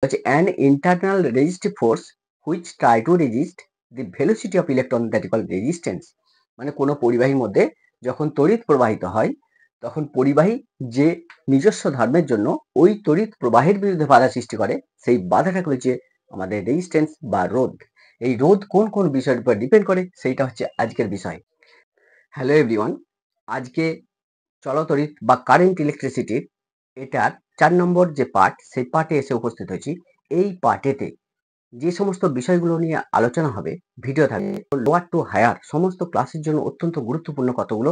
হচ্ছে an internal resistive force which try to resist the velocity of electron that is called resistance. মানে কোনো পরিবাহীর মধ্যে যখন তড়িৎ প্রবাহিত হয় তখন পরিবাহী যে নিজস্ব ধর্মের জন্য ওই তড়িৎ প্রবাহের বিরুদ্ধে বাধা সৃষ্টি করে, সেই বাধাটাকে হচ্ছে আমাদের রেজিস্ট্যান্স বা রোধ। এই রোধ কোন কোন বিষয়ের উপর ডিপেন্ড করে সেইটা হচ্ছে আজকের বিষয়। হ্যালো এভরিওয়ান, আজকে চলতড়িৎ বা কারেন্ট ইলেকট্রিসিটির এটার 4 নম্বর যে পার্ট, সেই পার্টে এসে উপস্থিত হয়েছি। এই পার্টেতে যে সমস্ত বিষয়গুলো নিয়ে আলোচনা হবে, ভিডিও থাকবে, লোয়ার টু হায়ার সমস্ত ক্লাসের জন্য অত্যন্ত গুরুত্বপূর্ণ কতগুলো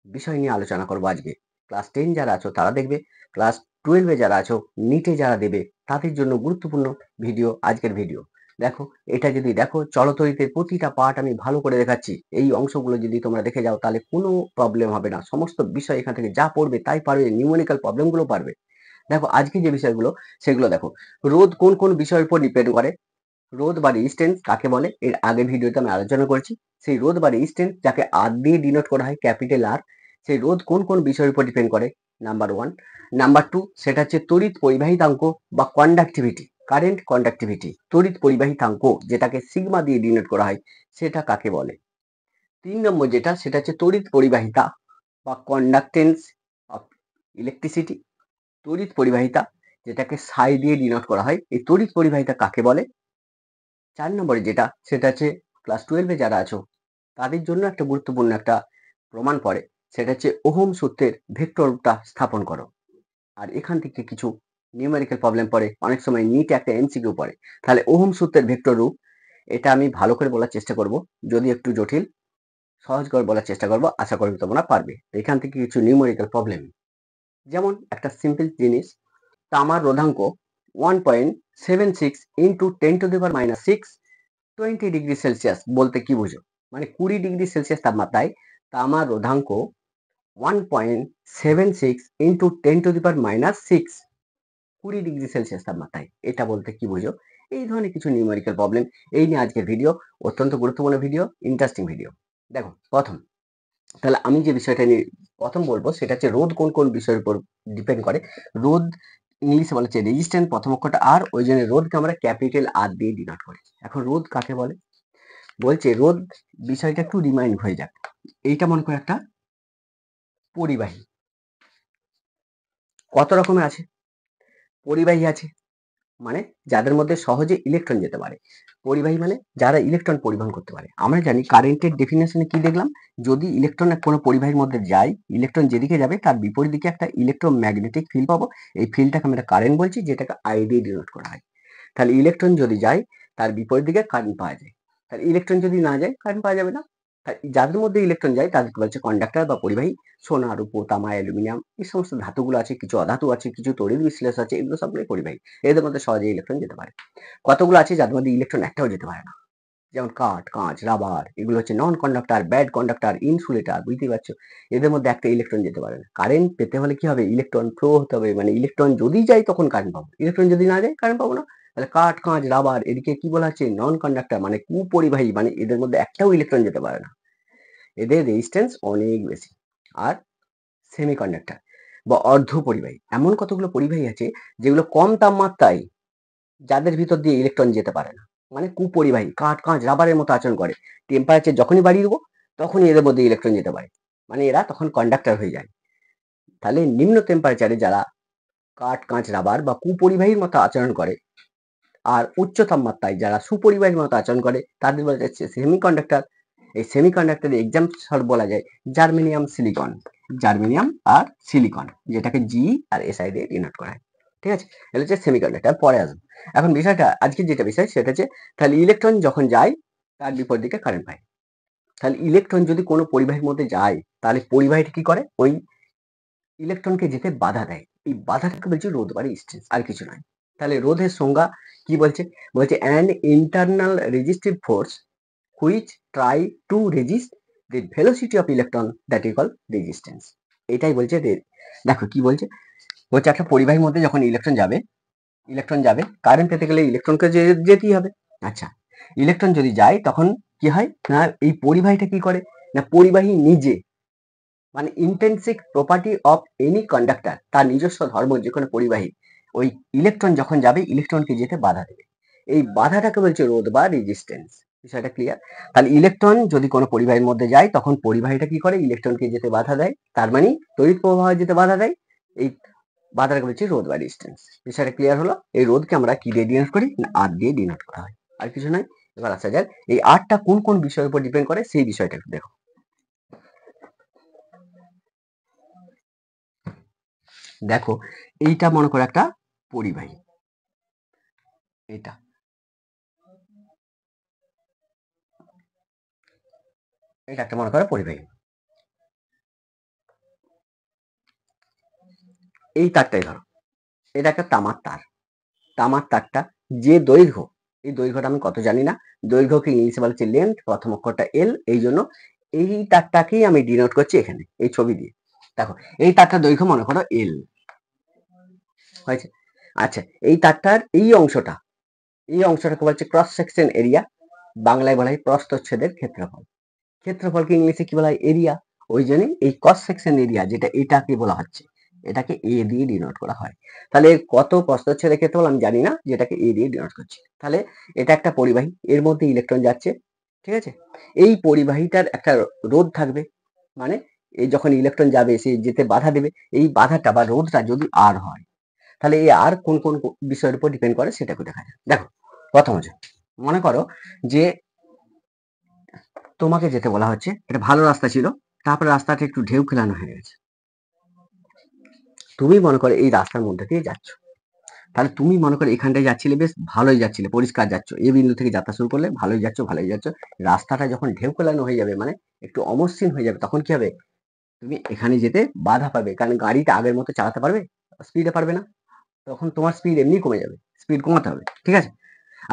বিষয় নিয়ে আলোচনা করবো আজকে। ক্লাস 10 যারা আছো তারা দেখবে, ক্লাস 12-এ যারা আছো, নিটে যারা দেবে তাদের জন্য গুরুত্বপূর্ণ ভিডিও আজকের ভিডিও। দেখো, এটা যদি দেখো, চলতড়িতের প্রতিটা পার্ট আমি ভালো করে দেখাচ্ছি। এই অংশগুলো যদি তোমরা দেখে যাও তাহলে কোনো প্রবলেম হবে না। সমস্ত বিষয় এখান থেকে যা পড়বে তাই পারবে, নিউমেরিক্যাল প্রবলেমগুলো পারবে। দেখো, আজকে যে বিষয়গুলো সেগুলো দেখো। রোধ কোন কোন বিষয়ের উপর ডিপেন্ড করে, রোধ বা রেজিস্ট্যান্স কাকে বলে এর আগের ভিডিওতে আমি আলোচনা করেছি। সেই রোধ বা রেজিস্ট্যান্স যাকে আর দিয়ে ডিনোট করা হয়, ক্যাপিটাল আর, সেই রোধ কোন কোন বিষয়ের উপর ডিপেন্ড করে, নাম্বার 1। নাম্বার 2, সেটা হচ্ছে তড়িৎ পরিবাহিতাঙ্ক বা কন্ডাক্টিভিটি, কারেন্ট কন্ডাক্টিভিটি, তড়িৎ পরিবাহিতাঙ্ক যেটাকে সিগমা দিয়ে ডিনোট করা হয়, সেটা কাকে বলে। 3 নম্বর যেটা, সেটা হচ্ছে তড়িৎ পরিবাহিতা বা কন্ডাক্টেন্স অফ ইলেকট্রিসিটি, তড়িৎ পরিবাহিতা যেটাকে সাই দিয়ে ডিনোট করা হয়, এই তড়িৎ পরিবাহিতা কাকে বলে। 4 নম্বরে যেটা, সেটা হচ্ছে ক্লাস 12-এ যারা আছো তাদের জন্য একটা গুরুত্বপূর্ণ একটা প্রমাণ পড়ে, সেটা হচ্ছে ওহম সূত্রের ভেক্টরটা স্থাপন করো। আর এখান থেকে কিছু নিউমেরিক্যাল প্রবলেম পড়ে, অনেক সময় নিটে একটা এমসিকিউ পড়ে। তাহলে ওহম সূত্রের ভেক্টর রূপ, এটা আমি ভালো করে বলার চেষ্টা করব, যদি একটু জটিল, সহজ করে বলার চেষ্টা করব, আশা করি তোমরা পারবে। এখান থেকে কিছু নিউমেরিক্যাল প্রবলেম, যেমন একটা সিম্পল জিনিস, তামার রোধাঙ্ক 1.76 ইন্টু 10⁻⁻6 20°C বলতে কি বুঝো? মানে 20°C তাপমাত্রায় তামার রোধাঙ্ক 1.76 ইন্টু 10⁻⁻6 20°C তাপমাত্রায়, এটা বলতে কি বুঝো? এই ধরনের কিছু নিউমেরিক্যাল প্রবলেম, এই নিয়ে আজকের ভিডিও। অত্যন্ত গুরুত্বপূর্ণ ভিডিও, ইন্টারেস্টিং ভিডিও। দেখো, প্রথম, তাহলে আমি যে বিষয়টা নিয়ে প্রথম বলবো সেটা হচ্ছে রোধ কোন কোন বিষয়ের উপর ডিপেন্ড করে। রোধ ইংলিশে বলা হচ্ছে রেজিস্ট্যান্স, প্রথম অক্ষরটা আর, ওই জন্য রোধকে আমরা ক্যাপিটাল আর দিয়ে ডিনোট করি। এখন রোধ কাকে বলে, বলছে রোধ বিষয়টা একটু রিমাইন্ড হয়ে যাক। এইটা মনে করে একটা পরিবাহী, কত রকমের আছে পরিবাহী আছে, মানে যাদের মধ্যে সহজে ইলেকট্রন যেতে পারে। পরিবাহী মানে যারা ইলেকট্রন পরিবহন করতে পারে। আমরা জানি কারেন্টের ডেফিনেশনে কি দেখলাম, যদি ইলেকট্রন কোনো পরিবাহীর মধ্যে যায়, ইলেকট্রন যেদিকে যাবে তার বিপরীত দিকে একটা ইলেকট্রোম্যাগনেটিক ফিল্ড পাবো। এই ফিল্ডটাকে আমরা কারেন্ট বলছি, যেটাকে আই দিয়ে ডিনোট করা হয়। তাহলে ইলেকট্রন যদি যায় তার বিপরীত দিকে কারেন্ট পাওয়া যায়। তাহলে ইলেকট্রন যদি না যায় কারেন্ট পাওয়া যাবে না। যাদের মধ্যে ইলেকট্রন যায় তাদেরকে বলছে কন্ডাক্টর বা পরিবাহী। সোনা, রূপো, তামা, অ্যালুমিনিয়াম, এই সমস্ত ধাতুগুলো আছে, কিছু অধাতু আছে, কিছু তড়িৎ বিশ্লেষ আছে, এগুলো সবগুলোই পরিবাহী। এদের মধ্যে সহজে ইলেকট্রন যেতে পারে। কতগুলো আছে যাদের মধ্যে ইলেকট্রন একটাও যেতে পারে না, যেমন কাঠ, কাঁচ, রাবার, এগুলো হচ্ছে নন কন্ডাক্টর, ব্যাড কন্ডাক্টর, ইনসুলেটর। বুঝতেই পারছো, এদের মধ্যে একটা ইলেকট্রন যেতে পারে না। কারেন্ট পেতে হলে কি হবে, ইলেকট্রন ফ্লো হতে হবে, মানে ইলেকট্রন যদি যায় তখন কারেন্ট পাবো, ইলেকট্রন যদি না যায় কারেন্ট পাবো না। তাহলে কাঠ, কাঁচ, রাবার এদিকে কি বলা হচ্ছে, নন কন্ডাক্টর, মানে কুপরিবাহী, মানে এদের মধ্যে একটাও ইলেকট্রন যেতে পারে না, এদের রেজিস্ট্যান্স অনেক বেশি। আর সেমিকন্ডাক্টর বা অর্ধ পরিবাহী, এমন কতগুলো পরিবাহী আছে যেগুলো কম তাপমাত্রায়, যাদের ভিতর দিয়ে ইলেকট্রন যেতে পারে না, মানে কুপরিবাহী, কাঠ, কাঁচ, রাবারের মতো আচরণ করে। টেম্পারেচার যখনই বাড়িয়ে দেবো তখনই এদের মধ্যে ইলেকট্রন যেতে পারে, মানে এরা তখন কন্ডাক্টর হয়ে যায়। তাহলে নিম্ন টেম্পারেচারে যারা কাঠ, কাঁচ, রাবার বা কুপরিবাহীর মতো আচরণ করে, আর উচ্চ তাপমাত্রায় যারা সুপরিবাহীর মতো আচরণ করে, তাদের বলা যাচ্ছে সেমিকন্ডাক্টর। এই সেমিকন্ডাক্টরের এক্সাম্পল বলা যায় জার্মেনিয়াম, সিলিকন, জার্মেনিয়াম আর সিলিকন, যেটাকে জি আর এসআই দিয়ে ডিনোট করা হয়। ঠিক আছে, এটা হচ্ছে সেমিকন্ডাক্টর। পরে আসবো। এখন বিষয়টা, আজকে যেটা বিষয় সেটা হচ্ছে, তাহলে ইলেকট্রন যখন যায় তার বিপরীত দিকে কারেন্ট পায়। তাহলে ইলেকট্রন যদি কোনো পরিবাহীর মধ্যে যায়, তাহলে পরিবাহীটা কি করে, ওই ইলেকট্রনকে যেতে বাধা দেয়। এই বাধাটাকে বলছে রোধ বা রেজিস্ট্যান্স, আর কিছু নয়। তাহলে রোধের সংজ্ঞা কি বলছে, বলছে an internal resistive force which try to resist the velocity of electron that is called resistance. এটাই বলছে। দেখো কি বলছে, বলছে একটা পরিবাহীর মধ্যে যখন ইলেকট্রন যাবে, কারেন্ট পেতে গেলে ইলেকট্রনকে যেতেই হবে। আচ্ছা, ইলেকট্রন যদি যায় তখন কি হয় না, এই পরিবাহীটা কি করে না, পরিবাহী নিজে, মানে intrinsic property of any conductor, তার নিজস্ব ধর্ম যে কোনো পরিবাহী, ওই ইলেকট্রন যখন যাবে ইলেকট্রনকে যেতে বাধা দেবে, এই বাধাটাকে বলছে রোধ বা রেজিস্ট্যান্স। বিষয়টা ক্লিয়ার? তাহলে ইলেকট্রন যদি কোনো পরিবাহীর মধ্যে যায় তখন পরিবাহীটা কি করে, ইলেকট্রনকে যেতে বাধা দেয়, তার মানে তড়িৎ প্রবাহ যেতে বাধা দেয়, এই বাধাটাকে বলছি রোধ বা রেজিস্ট্যান্স। বিষয়টা ক্লিয়ার হলো? এই রোধকে আমরা কি দিয়ে ডিনোট করি, না আর দিয়ে ডিনোট করা হয়, আর কিছু নয়। এবার আসা যাক এই আরটা কোন কোন বিষয়ের উপর ডিপেন্ড করে সেই বিষয়টা একটু দেখো। দেখো এইটা মনে করো একটা পরিবাহী, এটা এটা একটা মনে করো পরিবাহী। এই তারটাই ধরো, এটা একটা তামার তার। তামার তারটা যে দৈর্ঘ্য, এই দৈর্ঘ্যটা আমি কত জানি না, দৈর্ঘ্যকে ইংলিশে বলা হচ্ছে লেন্থ, প্রথম অক্ষরটা এল, এই জন্য এই তারটাকেই আমি ডিনোট করছি এখানে এই ছবি দিয়ে। দেখো এই তারটার দৈর্ঘ্য মনে করো এল হয়েছে। আচ্ছা এই তারটার এই অংশটাকে বলছে ক্রস সেকশন এরিয়া, বাংলায় বলা হয় প্রস্থচ্ছেদের ক্ষেত্রফল। ক্ষেত্রফলকে ইংলিশে কি বলা হয়, এরিয়া। ওই জন্য এই ক্রস সেকশন এরিয়া যেটা এটাকে বলা হচ্ছে, এটাকে এ দিয়ে ডিনোট করা হয়। তাহলে কত প্রস্থচ্ছেদের ক্ষেত্রফল আমি জানি না, যেটাকে এ দিয়ে ডিনোট করছি। তাহলে এটা একটা পরিবাহী, এর মধ্যে ইলেকট্রন যাচ্ছে, ঠিক আছে। এই পরিবাহীটার একটা রোধ থাকবে, মানে এই যখন ইলেকট্রন যাবে সে যেতে বাধা দেবে, এই বাধাটা বা রোধটা যদি আর হয়, তাহলে এই আর কোন কোন বিষয়ের উপর ডিপেন্ড করে সেটা একটু দেখা যায়। দেখো প্রথম হচ্ছে মনে করো যে তোমাকে যেতে বলা হচ্ছে, এটা ভালো রাস্তা ছিল, তারপরে রাস্তাটা একটু ঢেউ খেলানো হয়ে গেছে, তুমি মনে করো এই রাস্তার মধ্যে দিয়ে যাচ্ছ, তাহলে তুমি মনে করো এখানটায় যাচ্ছিলে, বেশ ভালোই যাচ্ছিলে, পরিষ্কার যাচ্ছ, এই বিন্দু থেকে যাত্রা শুরু করলে ভালোই যাচ্ছ, রাস্তাটা যখন ঢেউ খেলানো হয়ে যাবে, মানে একটু অমসৃণ হয়ে যাবে, তখন কি হবে, তুমি এখানে যেতে বাধা পাবে, কারণ গাড়িটা আগের মতো চালাতে পারবে, স্পিডে পারবে না, তখন তোমার স্পিড এমনি কমে যাবে, স্পিড কমাতে হবে, ঠিক আছে।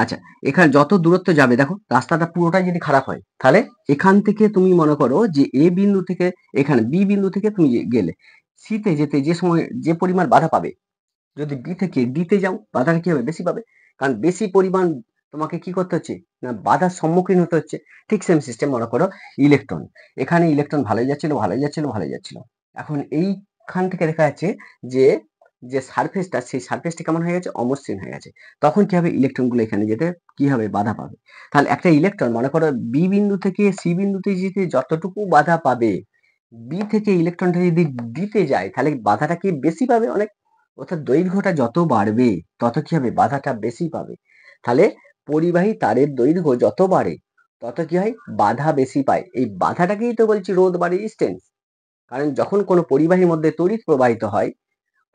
আচ্ছা এখানে যত দূরত্ব যাবে, দেখো রাস্তাটা পুরোটাই যদি খারাপ হয়, তাহলে এখান থেকে তুমি মনে করো যে এ বিন্দু থেকে এখানে বি বিন্দু থেকে তুমি গেলে সিতে যেতে যে সময় যে পরিমাণ বাধা পাবে, যদি বি থেকে ডিতে যাও বাধাটা কি হবে, বেশি পাবে, কারণ বেশি পরিমাণ তোমাকে কি করতে হচ্ছে, না বাধার সম্মুখীন হতে হচ্ছে। ঠিক সেম সিস্টেম মনে করো ইলেকট্রন, এখানে ইলেকট্রন ভালোই যাচ্ছিল, এখন এইখান থেকে দেখা যাচ্ছে যে যে সারফেসটা, সেই সারফেসটা কেমন হয়ে গেছে, অমসৃণ হয়ে গেছে, তখন কি হবে, ইলেকট্রনগুলো এখানে যেতে কি হবে, বাধা পাবে। তাহলে একটা ইলেকট্রন মনে করো বি বিন্দু থেকে সি বিন্দুতে যেতে যতটুকু বাধা পাবে, বি থেকে ইলেকট্রনটা যদি দিতে যায়, তাহলে বাধাটা কি বেশি পাবে অনেক, অর্থাৎ দৈর্ঘ্যটা যত বাড়বে তত কি হবে, বাধাটা বেশি পাবে। তাহলে পরিবাহী তারের দৈর্ঘ্য যত বাড়ে তত কি হয়, বাধা বেশি পায়, এই বাধাটাকেই তো বলছি রোধ বা রেজিস্ট্যান্স। কারণ যখন কোনো পরিবাহীর মধ্যে তড়িৎ প্রবাহিত হয়,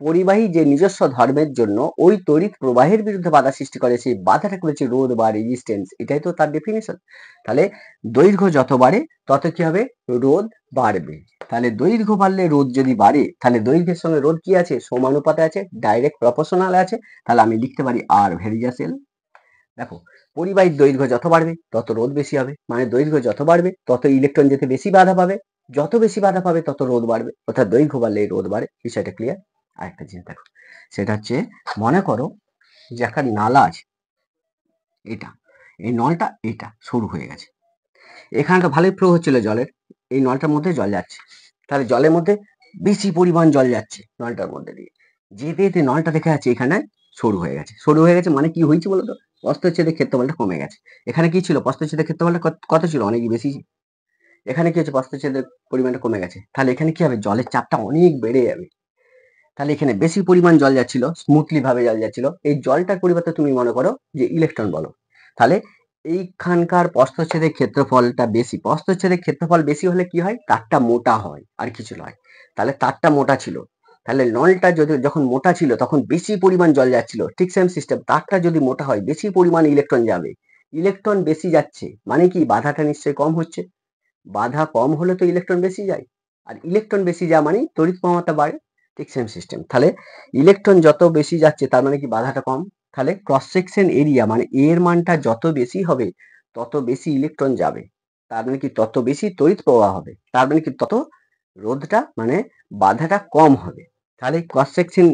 পরিবাহী যে নিজস্ব ধর্মের জন্য ওই তড়িৎ প্রবাহের বিরুদ্ধে বাধা সৃষ্টি করে, সেই বাধাটাকে বলছে রোধ বা রেজিস্ট্যান্স, এটাই তো তার ডেফিনিশন। তাহলে দৈর্ঘ্য যত বাড়ে তত কি হবে, রোধ বাড়বে। তাহলে দৈর্ঘ্য বাড়লে রোধ যদি বাড়ে, তাহলে দৈর্ঘ্যের সঙ্গে রোধ কি আছে, সমানুপাতে আছে, ডাইরেক্ট প্রপোর্শনাল আছে, তাহলে আমি লিখতে পারি আর ভেরিয়াস এল। দেখো পরিবাহীর দৈর্ঘ্য যত বাড়বে তত রোধ বেশি হবে, মানে দৈর্ঘ্য যত বাড়বে তত ইলেকট্রন যেতে বেশি বাধা পাবে, যত বেশি বাধা পাবে তত রোধ বাড়বে, অর্থাৎ দৈর্ঘ্য বাড়লে রোধ বাড়ে। বিষয়টা ক্লিয়ার? আরেকটা জিনিস দেখো, সেটা হচ্ছে মনে করো যে একটা নালা আছে, এটা এই নলটা এটা শুরু হয়ে গেছে, এখানে তো ভালোই ফ্লো হচ্ছিল জলের, এই নলটার মধ্যে জল যাচ্ছে, তাহলে জলের মধ্যে বেশি পরিমাণ জল যাচ্ছে নলটার মধ্যে দিয়ে, যেতে যেতে নলটা দেখা যাচ্ছে এখানে সরু হয়ে গেছে, মানে কি হয়েছে বলতো, প্রস্থচ্ছেদের ক্ষেত্রফলটা কমে গেছে। এখানে কি ছিল, প্রস্থচ্ছেদের ক্ষেত্রফলটা কত ছিল, অনেক বেশি, এখানে কি হচ্ছে, প্রস্থচ্ছেদের পরিমাণটা কমে গেছে, তাহলে এখানে কি হবে, জলের চাপটা অনেক বেড়ে যাবে, তাহলে এখানে বেশি পরিমাণ জল যাচ্ছিল, স্মুথলি ভাবে জল যাচ্ছিল, এই জলটার পরিবর্তে তুমি মনে করো যে ইলেকট্রন বলো, তাহলে এইখানকার প্রস্থচ্ছেদের ক্ষেত্রফলটা বেশি, প্রস্থচ্ছেদের ক্ষেত্রফল বেশি হলে কি হয়, তারটা মোটা হয়, আর কিছু নয়। তাহলে তারটা মোটা ছিল, তাহলে নলটা যদি যখন মোটা ছিল তখন বেশি পরিমাণ জল যাচ্ছিল, ঠিক সেম সিস্টেম, তারটা যদি মোটা হয় বেশি পরিমাণ ইলেকট্রন যাবে, ইলেকট্রন বেশি যাচ্ছে মানে কি, বাধাটা নিশ্চয়ই কম হচ্ছে, বাধা কম হলে তো ইলেকট্রন বেশি যায়, আর ইলেকট্রন বেশি যাওয়া মানে তড়িৎ প্রবাহটা বাড়ে, ঠিক সেম সিস্টেম। তাহলে ইলেকট্রন যত বেশি যাচ্ছে তার মানে কি, বাধাটা কম, তাহলে ক্রস সেকশন এরিয়া মানে এর মানটা যত বেশি হবে তত বেশি ইলেকট্রন যাবে, তার মানে কি তত বেশি তড়িৎ প্রবাহ হবে, তার মানে কি তত রোধটা মানে বাধাটা কম হবে। তাহলে ক্রস সেকশন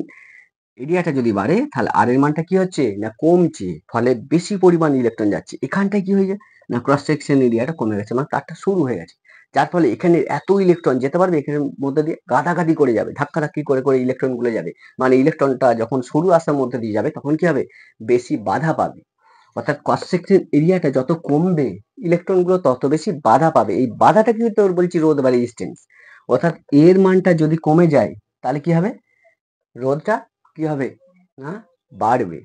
এরিয়াটা যদি বাড়ে, তাহলে আর এর মানটা কি হচ্ছে, না কমছে, ফলে বেশি পরিমাণ ইলেকট্রন যাচ্ছে, এখানটায় কি হয়ে যায়, না ক্রস সেকশন এরিয়াটা কমে গেছে, মানে তারটা শুরু হয়ে গেছে, যার ফলে এখানে এত ইলেকট্রন যেতে পারবে, এখানের মধ্যে দিয়ে গাদাগাদি করে যাবে, ধাক্কাধাক্কি করে করে ইলেকট্রন গুলো যাবে। মানে ইলেকট্রনটা যখন সরু রাস্তার মধ্যে দিয়ে যাবে তখন কি হবে, বেশি বাধা পাবে। অর্থাৎ ক্রস সেকশন এরিয়াটা যত কমবে ইলেকট্রন গুলো তত বেশি বাধা পাবে। এই বাধাটা কিন্তু তোর বলছি রোধ বা রেজিস্ট্যান্স। অর্থাৎ এর মানটা যদি কমে যায় তাহলে কি হবে, রোধটা কি হবে না বাড়বে,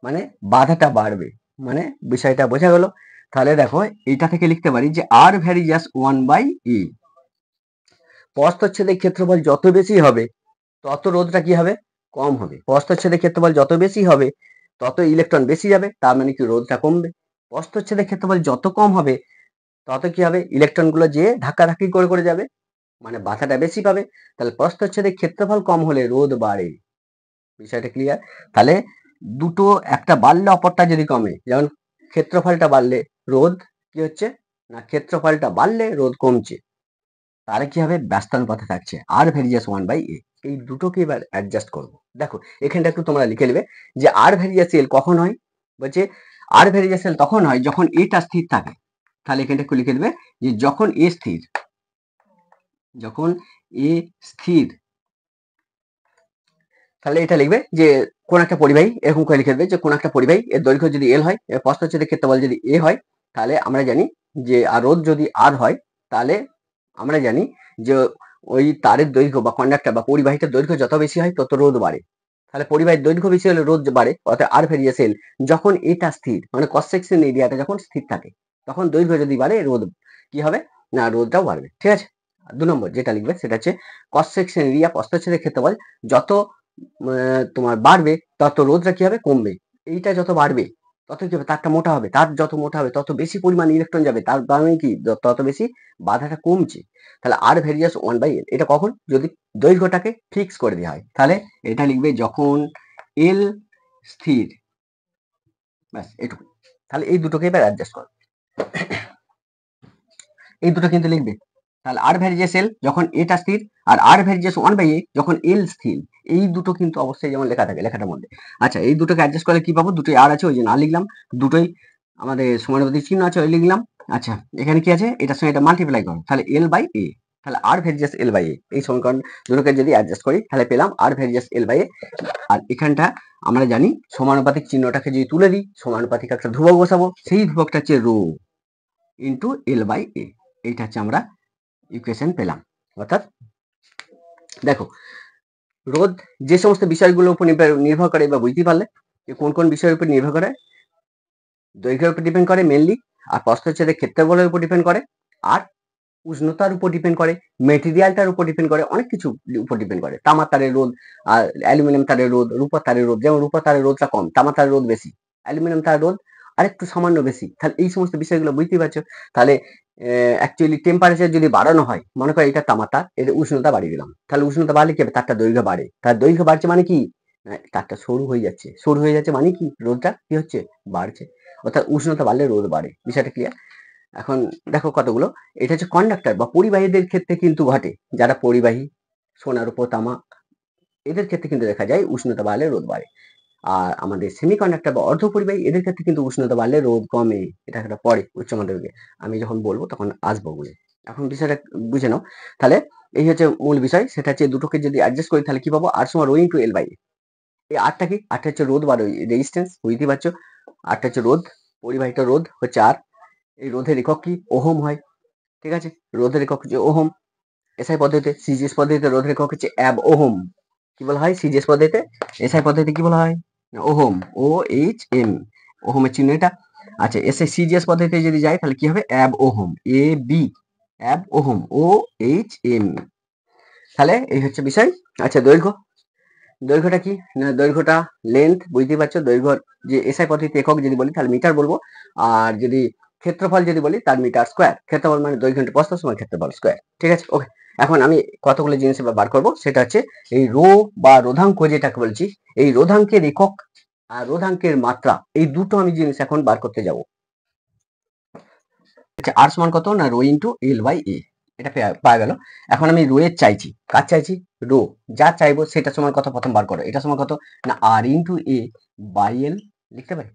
মানে বাধাটা বাড়বে। মানে বিষয়টা বোঝা গেল। তাহলে দেখো এটা থেকে লিখতে পারি যে আর ভ্যারি জাস্ট 1/e। প্রস্থচ্ছেদের ক্ষেত্রফল যত বেশি হবে তত রোধটা কি হবে, কম হবে। প্রস্থচ্ছেদের ক্ষেত্রফল যত বেশি হবে তত ইলেকট্রন বেশি যাবে, তার মানে কি রোধটা কমবে। প্রস্থচ্ছেদের ক্ষেত্রফল যত কম হবে তত কি হবে, ইলেকট্রন গুলো যে ধাক্কাধাক্কি করে করে যাবে, মানে বাধাটা বেশি পাবে। তাহলে প্রস্থচ্ছেদের ক্ষেত্রফল কম হলে রোধ বাড়ে। বিষয়টা ক্লিয়ার? তাহলে দুটো একটা বাড়লে অপরটা যদি কমে, যেমন ক্ষেত্রফলটা বাড়লে রোধ কি হচ্ছে না, ক্ষেত্রফলটা বাড়লে রোধ কমছে, তাহলে কি হবে, ব্যস্তানুপাতে থাকছে আর ভেরিয়াস 1/a। এই দুটোকে এবার অ্যাডজাস্ট করব। দেখো এখানটা একটু তোমরা লিখে নেবে যে আর ভেরিয়াস এল কখন হয়, বলছে আর ভেরিয়াস এল তখন হয় যখন এটা স্থির থাকে। তাহলে এখানটা একটু লিখে দেবে যে যখন এ স্থির, যখন এ স্থির, তাহলে এটা লিখবে যে কোন একটা পরিবাহী, এরকম করে লিখে দেবে যে কোন একটা পরিবাহী এর দৈর্ঘ্য যদি এল হয়, এর প্রস্থচ্ছেদের ক্ষেত্রফল যদি এ হয়, তাহলে আমরা জানি যে আর রোধ যদি আর হয়, তাহলে আমরা জানি যে ওই তারের দৈর্ঘ্য বা কন্ডাক্টর বা পরিবাহীটার দৈর্ঘ্য যত বেশি হয় তত রোধ বাড়ে। তাহলে পরিবাহীর দৈর্ঘ্য বেশি হলে রোধ বাড়ে, অর্থাৎ আর ভেরিয়াস এল যখন এটা স্থির, মানে ক্রস সেকশন এরিয়াটা যখন স্থির থাকে তখন দৈর্ঘ্য যদি বাড়ে রোধ কি হবে না, রোধটাও বাড়বে। ঠিক আছে, 2 নম্বর যেটা লিখবে সেটা হচ্ছে ক্রস সেকশন এরিয়া প্রস্থচ্ছেদের ক্ষেত্রফল যত তোমার বাড়বে তত রোধটা কি হবে, কমবে। এইটা যত বাড়বে তত কি হবে, তারটা মোটা হবে, তার যত মোটা হবে তত বেশি পরিমাণ ইলেকট্রন যাবে, তার কারণে কি তত বেশি বাধাটা কমছে। তাহলে আর ভেরিয়াস 1/l। এটা কখন, যদি দৈর্ঘ্যটাকে ফিক্স করে দেওয়া হয়, তাহলে এটা লিখবে যখন এল স্থির, ব্যাস এটুকু। তাহলে এই দুটোকে এবার অ্যাডজাস্ট করো, এই দুটো কিন্তু লিখবে। তাহলে আর ভেরিয়াস এল যখন এটা স্থির, আর আর ভেরিয়াস 1/a যখন এল স্থির। এই দুটো কিন্তু অবশ্যই যেমন লেখা থাকে লেখাটার মধ্যে। আচ্ছা, এই দুটোকে অ্যাডজাস্ট করলে কি পাবো, দুটোই আর আছে ওই জন্য আর লিখলাম, দুটোই আমাদের সমানুপাতিক চিহ্ন আছে ওই লিখলাম। আচ্ছা, এখানে কি আছে, এটার সঙ্গে এটা মাল্টিপ্লাই করো, তাহলে L/A। তাহলে আর ভেরিয়াস L/A, এই সমীকরণ দুটোকে যদি অ্যাডজাস্ট করি তাহলে পেলাম আর ভেরিয়াস L/A। আর এখানটা আমরা জানি সমানুপাতিক চিহ্নটাকে যদি তুলে দিই, সমানুপাতিক একটা ধ্রুবক বসাবো, সেই ধ্রুবকটা হচ্ছে রো ইন্টু L/A। এইটা হচ্ছে আমরা ইকুয়েশন পেলাম। অর্থাৎ দেখো রোধ যে সমস্ত বিষয়গুলোর উপর নির্ভর করে বা বুঝতে পারলে যে কোন কোন বিষয়ের উপর নির্ভর করে, দৈর্ঘ্যের উপর ডিপেন্ড করে মেনলি, আর প্রস্থচ্ছেদের ক্ষেত্রফলের উপর ডিপেন্ড করে, আর উষ্ণতার উপর ডিপেন্ড করে, মেটেরিয়ালটার উপর ডিপেন্ড করে, অনেক কিছু উপর ডিপেন্ড করে। তামার তারের রোধ আর অ্যালুমিনিয়াম তারের রোধ, রূপার তারের রোধ, যেমন রূপার তারের রোধটা কম, তামার তারের রোধ বেশি, অ্যালুমিনিয়াম তারের রোধ আরেকটু সামান্য বেশি। তাহলে এই সমস্ত বিষয়গুলো বুঝতেই পারছো। তাহলে অ্যাকচুয়ালি টেম্পারেচার যদি বাড়ানো হয়, মনে করো এটা তামার তার, এর উষ্ণতা বাড়িয়ে দিলাম, তাহলে উষ্ণতা বাড়লে কি হবে, তারটা দৈর্ঘ্য বাড়ে, তার দৈর্ঘ্য বাড়ছে মানে কি, তারটা সরু হয়ে যাচ্ছে, সরু হয়ে যাচ্ছে মানে কি, রোধটা কি হচ্ছে, বাড়ছে। অর্থাৎ উষ্ণতা বাড়লে রোধ বাড়ে। বিষয়টা ক্লিয়ার? এখন দেখো কতগুলো, এটা হচ্ছে কন্ডাক্টর বা পরিবাহীদের ক্ষেত্রে কিন্তু ঘটে, যারা পরিবাহী, সোনার উপর তামা, এদের ক্ষেত্রে কিন্তু দেখা যায় উষ্ণতা বাড়লে রোধ বাড়ে। আর আমাদের সেমিকন্ডাক্টর বা অর্ধ পরিবাহী, এদের ক্ষেত্রে কিন্তু উষ্ণতা বাড়লে রোধ কমে। এটা একটা পরে উচ্চ মাধ্যমিকে আমি যখন বলবো তখন আসবো বলে, এখন বিষয়টা বুঝে নাও। তাহলে এই হচ্ছে মূল বিষয়, সেটা হচ্ছে দুটোকে যদি অ্যাডজাস্ট করি তাহলে কি পাবো, আর সমান রো ইন্টু এল বাই। এই আরটা কি, আরটা হচ্ছে রোধ বা রেজিস্ট্যান্স, বুঝতেই পারছো। আরটা হচ্ছে রোধ, পরিবাহিত রোধ হচ্ছে আর। এই রোধের একক কি, ওহম হয়। ঠিক আছে, রোধের একক হচ্ছে ওহম। এসআই পদ্ধতিতে, সিজিএস পদ্ধতিতে রোধের একক হচ্ছে অ্যাব ওহম। কি বলা হয় সিজিএস পদ্ধতিতে, এসআই পদ্ধতিতে কি বলা হয়, ওহম, OHM, ওহমের চিহ্ন এটা। আচ্ছা, এসআই সিজিএস পদ্ধতিতে যদি যাই তাহলে কি হবে, অ্যাব ওহম, AB, অ্যাব ওহম, OHM। তাহলে এই হচ্ছে বিষয়। আচ্ছা, দৈর্ঘ্য, দৈর্ঘ্যটা কি না, দৈর্ঘ্যটা লেন্থ, বুঝতেই পারছো। দৈর্ঘ্য যে এসআই পদ্ধতিতে একক যদি বলি তাহলে মিটার বলবো, আর যদি ক্ষেত্রফল যদি বলি তার মিটার স্কোয়ার। ক্ষেত্রফল মানে দৈর্ঘ্য ইন্টু প্রস্থ সমান ক্ষেত্রফল স্কোয়ার। ঠিক আছে, ওকে। এখন আমি কতগুলো জিনিস এবার বার করবো, সেটা হচ্ছে এই রো বা রোধাঙ্ক যেটাকে বলছি, এই রোধাঙ্কের একক আর রোধাঙ্কের মাত্রা, এই দুটো আমি জিনিস এখন বার করতে যাবো। আর সমান কত না, রো ইন্টু L/A। এটা পাওয়া গেল। এখন আমি রো এর চাইছি, কার চাইছি, রো, যা চাইবো সেটা সমান কত, প্রথম বার করো। এটা সমান কত না, R/A/L লিখতে পারি।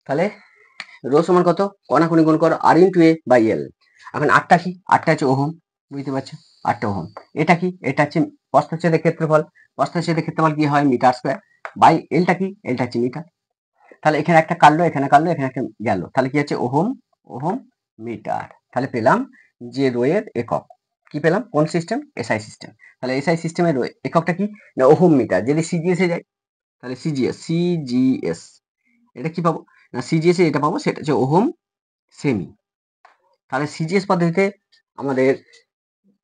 তাহলে রো সমান কত, কণাকুনি গুণ করো, R/A/L। এখন আটটা কি, আটটা হচ্ছে ওহম, বুঝতে পারছো, আটটা ওহম। এটা কি, এটা হচ্ছে প্রস্থচ্ছেদের ক্ষেত্রফল, প্রস্থচ্ছেদের ক্ষেত্রফল কি হয় মিটার স্কোয়ার বাই এলটা কি, এলটা হচ্ছে মিটার। তাহলে এখানে একটা কাটলো, এখানে কাটলো, এখানে একটা গেল, তাহলে কি হচ্ছে ওহম, ওহম মিটার। তাহলে পেলাম যে রো এর একক, কি পেলাম, কোন সিস্টেম, এসআই সিস্টেম। তাহলে এসআই সিস্টেমের এককটা কি না ওহম মিটার। যদি সিজিএস এ যায় তাহলে সিজিএস, সিজিএস এটা কি পাবো না, সিজিএস এ এটা পাবো, সেটা হচ্ছে ওহম সেমি। তাহলে সিজিএস পদ্ধতিতে আমাদের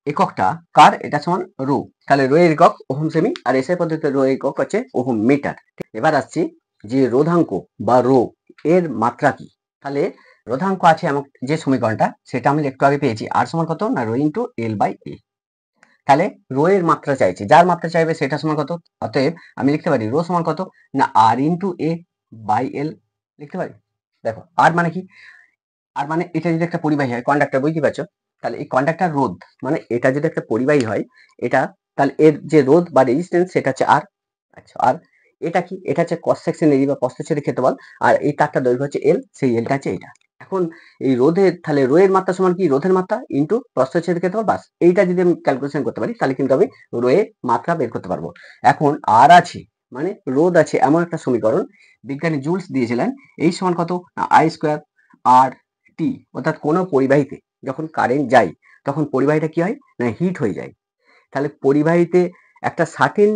এককটা কার, এটা সমান রো, তাহলে রো এর একক ওহম সেমি, আর এসআই পদ্ধতিতে রো এর একক হচ্ছে ওহম মিটার। এবার আসছি যে রোধাঙ্ক বা রো এর মাত্রা কি। তাহলে রোধাঙ্ক আছে আমার যে সমীকরণটা, সেটা আমি একটু আগে পেয়েছি, আর সমান কত না রো ইন্টু এল বাই এ। তাহলে রো এর মাত্রা চাইছে, যার মাত্রা চাইবে সেটা সমান কত, অতএব আমি লিখতে পারি রো সমান কত না আর ইন্টু এ বাই এল লিখতে পারি। দেখো আর মানে কি, আর মানে এটা যদি একটা পরিবাহী হয়, কন্ডাক্টর, বুঝতে পারছো, তাহলে এই কন্ডাক্টর রোধ, মানে এটা যদি একটা পরিবাহী হয় এটা, তাহলে এর যে রোধ বা রেজিস্ট্যান্স সেটা হচ্ছে আর। আচ্ছা, আর এটা কি, এটা হচ্ছে ক্রস সেকশন এরিয়া বা প্রস্থচ্ছেদের ক্ষেত্রফল, আর এই তারটা দৈর্ঘ্য হচ্ছে এল, সেই এলটা হচ্ছে এটা। এখন এই রোধের, তাহলে রো এর মাত্রা সমান কি, রোধের মাত্রা ইন্টু প্রস্থচ্ছেদের ক্ষেত্রফল, বাস এইটা যদি আমি ক্যালকুলেশন করতে পারি তাহলে কিন্তু আমি রো এর মাত্রা বের করতে পারবো। এখন আর আছে মানে রোধ আছে এমন একটা সমীকরণ বিজ্ঞানী জুলস দিয়েছিলেন, এই সমান কত না আই স্কোয়ার আর টি, অর্থাৎ কোনো পরিবাহীতে যখন কারেন্ট যায় তখন পরিবাহীটা কি হয় না হিট হয়ে যায়। তাহলে পরিবাহীতে একটা সার্টেন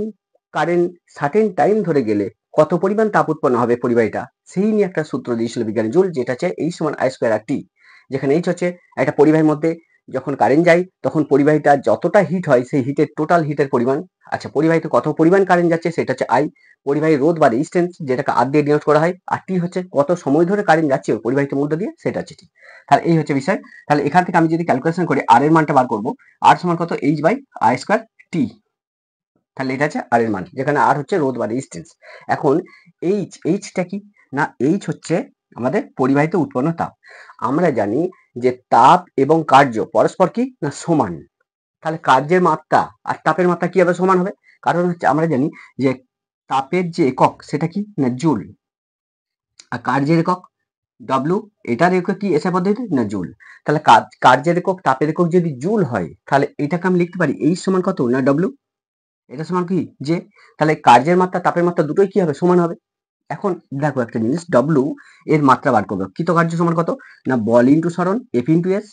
কারেন্ট সার্টেন টাইম ধরে গেলে কত পরিমাণ তাপ উৎপন্ন হবে পরিবাহীটা, সেই নিয়ে একটা সূত্র দিয়েছিল বিজ্ঞানী জুল, যেটা হচ্ছে এই সমান আই স্কোয়ার আর টি। যেখানে এইচ হচ্ছে একটা পরিবাহীর মধ্যে যখন কারেন্ট যায় তখন পরিবাহীটা যতটা হিট হয় সেই হিটের টোটাল হিটের পরিমাণ। আচ্ছা, পরিবাহীতে কত পরিমাণ কারেন্ট যাচ্ছে সেটা হচ্ছে আই, পরিবাহীর রোধ বা রেজিস্ট্যান্স যেটাকে আর দিয়ে ডিনোট করা হয়, আর টি হচ্ছে কত সময় ধরে কারেন্ট যাচ্ছে ওই পরিবাহীর মধ্যে দিয়ে, সেটা হচ্ছে টি। তাহলে এই হচ্ছে বিষয়। তাহলে এখান থেকে আমি যদি ক্যালকুলেশন করি আর এর মানটা বার করবো, আর সমান কত এইচ বাই আই স্কোয়ার টি। তাহলে এটা হচ্ছে আর এর মান, যেখানে আর হচ্ছে রোধ বা রেজিস্ট্যান্স। এখন এইচটা কি না, এইচ হচ্ছে আমাদের পরিবাহিত উৎপন্ন তাপ। আমরা জানি যে তাপ এবং কার্য পরস্পর কি না সমান। তাহলে কার্যের মাত্রা আর তাপের মাত্রা কি হবে, সমান হবে। কারণ হচ্ছে আমরা জানি যে তাপের যে একক সেটা কি না জুল, আর কার্যের একক ডব্লু, এটার একক কি এসআই পদ্ধতিতে না জুল। তাহলে কার্যের একক তাপের একক যদি জুল হয় তাহলে এটাকে আমি লিখতে পারি এইচ সমান কত না ডব্লু, এটা সমান কি যে, তাহলে কার্যের মাত্রা তাপের মাত্রা দুটোই কি হবে, সমান হবে। এখন দেখো একটা জিনিস, ডব্লু এর মাত্রা বার করবো, কৃতকার্য সমান কত না বল ইন্টু সরণ এফ ইন্টু এস,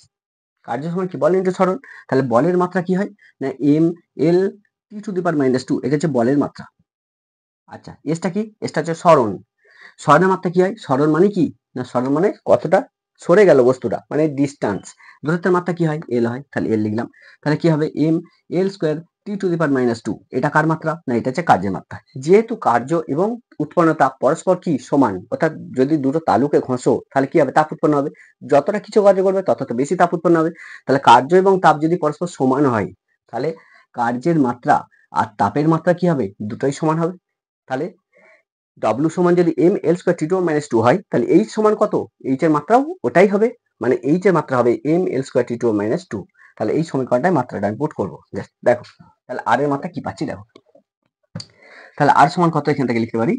কার্য সমান কি বল ইন্টু সরণ। তাহলে বলের মাত্রা কি হয় না M L T to the power -2, এটা হচ্ছে বলের মাত্রা। আচ্ছা, এসটা কি, এসটা হচ্ছে সরণ, সরণের মাত্রা কি হয়, সরণ মানে কি না সরণ মানে কতটা সরে গেল বস্তুটা, মানে ডিস্টেন্স। দূরত্বের মাত্রা কি হয়, এল হয়, তাহলে এল লিখলাম। তাহলে কি হবে M L square T to the power -2, এটা কার মাত্রা না এটা হচ্ছে কার্যের মাত্রা। যেহেতু কার্য এবং উৎপন্ন তাপ পরস্পর কি সমান, অর্থাৎ যদি দুটো তালুকে ঘষো তাহলে কি হবে, তাপ উৎপন্ন হবে। যতটা কিছু কার্য করবে তত বেশি তাপ উৎপন্ন হবে। তাহলে কার্য এবং তাপ যদি পরস্পর সমান হয় তাহলে কার্যের মাত্রা আর তাপের মাত্রা কি হবে, দুটোই সমান হবে। তাহলে W সমান যদি M L square T two minus two হয় তাহলে এইচ সমান কত, এইচ এর মাত্রাও ওটাই হবে, মানে এইচ এর মাত্রা হবে M L square T two minus two. তাহলে এই সমীকরণটায় মাত্রাটা আমি পুট করবো, দেখো তাহলে আর এর মাত্রা কি পাচ্ছি দেখো। তাহলে আর সমান কত, এখান থেকে লিখতে পারি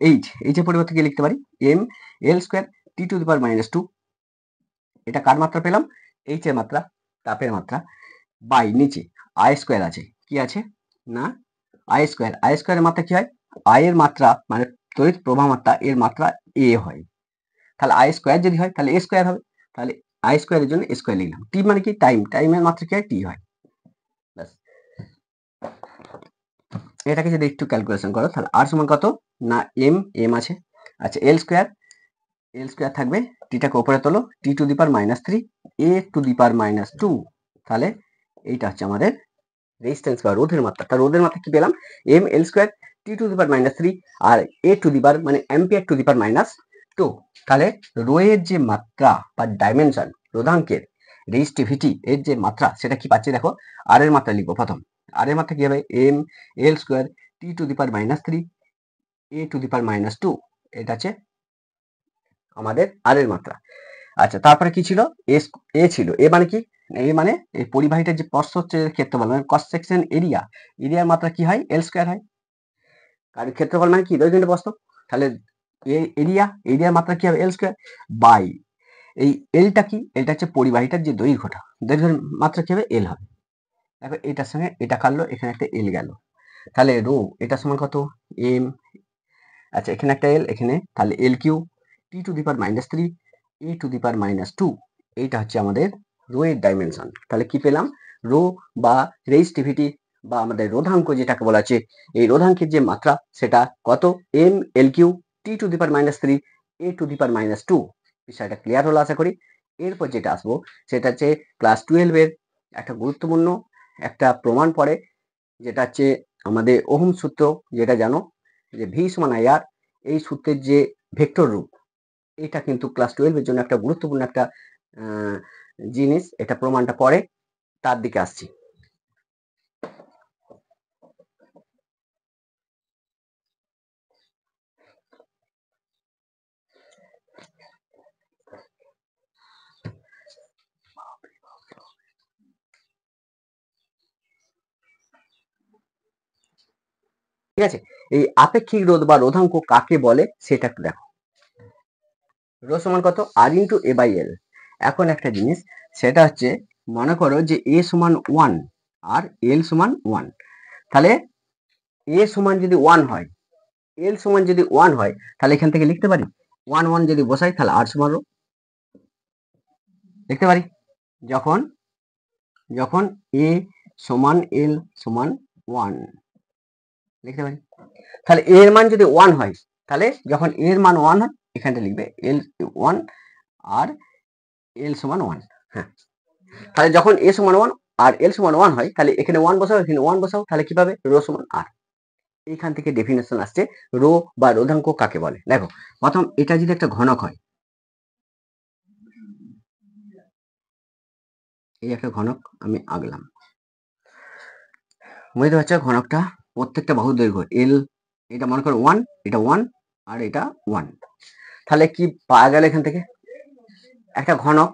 এইচ এর পরিবর্তে কি লিখতে পারি M L square T to the power -2, এটা কার মাত্রা পেলাম, এইচ এর মাত্রা, তাপের মাত্রা, বাই নিচে আই স্কোয়ার আছে, কি আছে না আই স্কোয়ারের মাত্রা কি হয়, আই এর মাত্রা মানে তড়িৎ প্রবাহ মাত্রা এর মাত্রা এ হয়। তাহলে আই স্কোয়ার যদি হয় তাহলে এ স্কোয়ার হবে, তাহলে আই স্কোয়ারের জন্য স্কোয়ার লিখলাম। টি মানে কি টাইম, টাইমের মাত্রা কি হয় টি হয়, ব্যাস। এটাকে যদি একটু ক্যালকুলেশন করো তাহলে আর সমান কত না এম আছে, আচ্ছা এল স্কোয়ার থাকবে, টিটাকে উপরে তোলো টি to the power -3 A to the power -2, তাহলে এইটা হচ্ছে আমাদের রেজিস্ট্যান্স বা রোধের মাত্রা। তার রোধের মাত্রা কি পেলাম M L square T to the power -3 আর এ টু দি পাওয়ার মানে অ্যাম্পিয়ার টু দি পাওয়ার -2। তাহলে রো এর যে মাত্রা বা ডাইমেনশন, রোধাঙ্কের রেজিস্টিভিটি এর যে মাত্রা সেটা কি পাচ্ছি দেখো, আর এর মাত্রা লিখবো প্রথম। আর এর মাত্রা কি হবে M L square T to the power -3 A to the power -2, এটা আছে আমাদের আর এর মাত্রা। আচ্ছা, তারপরে কি ছিল এ ছিল, এ মানে কি, এ মানে এই পরিবাহীটার যে প্রস্থচ্ছেদের ক্ষেত্রফল মানে ক্রস সেকশন এরিয়ার মাত্রা কি হয় এল স্কোয়ার হয়, কারণ ক্ষেত্রফল মানে কি দৈর্ঘ্য ইনটু প্রস্থ। তাহলে এরিয়ার মাত্রা কি হবে এল স্কোয়ার বাই এই এলটা কি, এলটা হচ্ছে পরিবাহীটার যে দৈর্ঘ্যটা, দৈর্ঘ্যের মাত্রা কি হবে, এল হবে। দেখো এটার সঙ্গে এটা কাটলো, এখানে একটা এল গেল, তাহলে রো এটা সমান কত, এম, আচ্ছা এখানে একটা এল, এখানে তাহলে L cube T to the power -3 A to the power -2, এইটা হচ্ছে আমাদের রো এর ডাইমেনশন। তাহলে কি পেলাম, রো বা রেজিস্টিভিটি বা আমাদের রোধাঙ্ক যেটাকে বলা আছে, এই রোধাঙ্কের যে মাত্রা সেটা কত, M L cube T to the power -3 A to the power -2। বিষয়টা ক্লিয়ার হলো আশা করি। এরপর যেটা আসবো সেটা হচ্ছে ক্লাস 12 এর একটা গুরুত্বপূর্ণ একটা প্রমাণ পড়ে, যেটা হচ্ছে আমাদের ওহম সূত্র, যেটা জানো যে ভি সমান আই আর, এই সূত্রের যে ভেক্টর রূপ, এটা কিন্তু ক্লাস 12 এর জন্য একটা গুরুত্বপূর্ণ একটা জিনিস, এটা প্রমাণটা পড়ে, তার দিকে আসছি। ঠিক আছে, এই আপেক্ষিক রোধ বা রোধাঙ্ক কাকে বলে সেটা একটু দেখো। রো সমান কত, আর ইন্টু এ বাই এল। এখন একটা জিনিস, সেটা হচ্ছে মনে করো যে এ সমান 1 আর এল সমান 1, তাহলে এ সমান যদি 1 হয়, এল সমান যদি 1 হয়, তাহলে এখান থেকে লিখতে পারি 1 1 যদি বসাই, তাহলে আর সমান রো লিখতে পারি। যখন যখন এ সমান এল সমান 1 লিখতে পারি, তাহলে এ এর মান যদি 1 হয়, তাহলে যখন এ এর মান 1 হয়, এখানটা লিখবে এল 1 আর এল সমান 1। হ্যাঁ, তাহলে যখন এ সমান 1 আর এল সমান 1 হয়, তাহলে এখানে 1 বসাও, এখানে 1 বসাও, তাহলে কি পাবে, রো সমান আর। এইখান থেকে ডেফিনেশন আসছে রো বা রোধাঙ্ক কাকে বলে। দেখো প্রথম এটা যদি একটা ঘনক হয়, এই একটা ঘনক আমি আঁকলাম, বুঝতে পারছো, ঘনকটা প্রত্যেকটা বাহুর দৈর্ঘ্য এল, এটা মনে করো 1, এটা 1 আর এটা 1, তাহলে কি পাওয়া গেল এখান থেকে, একটা ঘনক,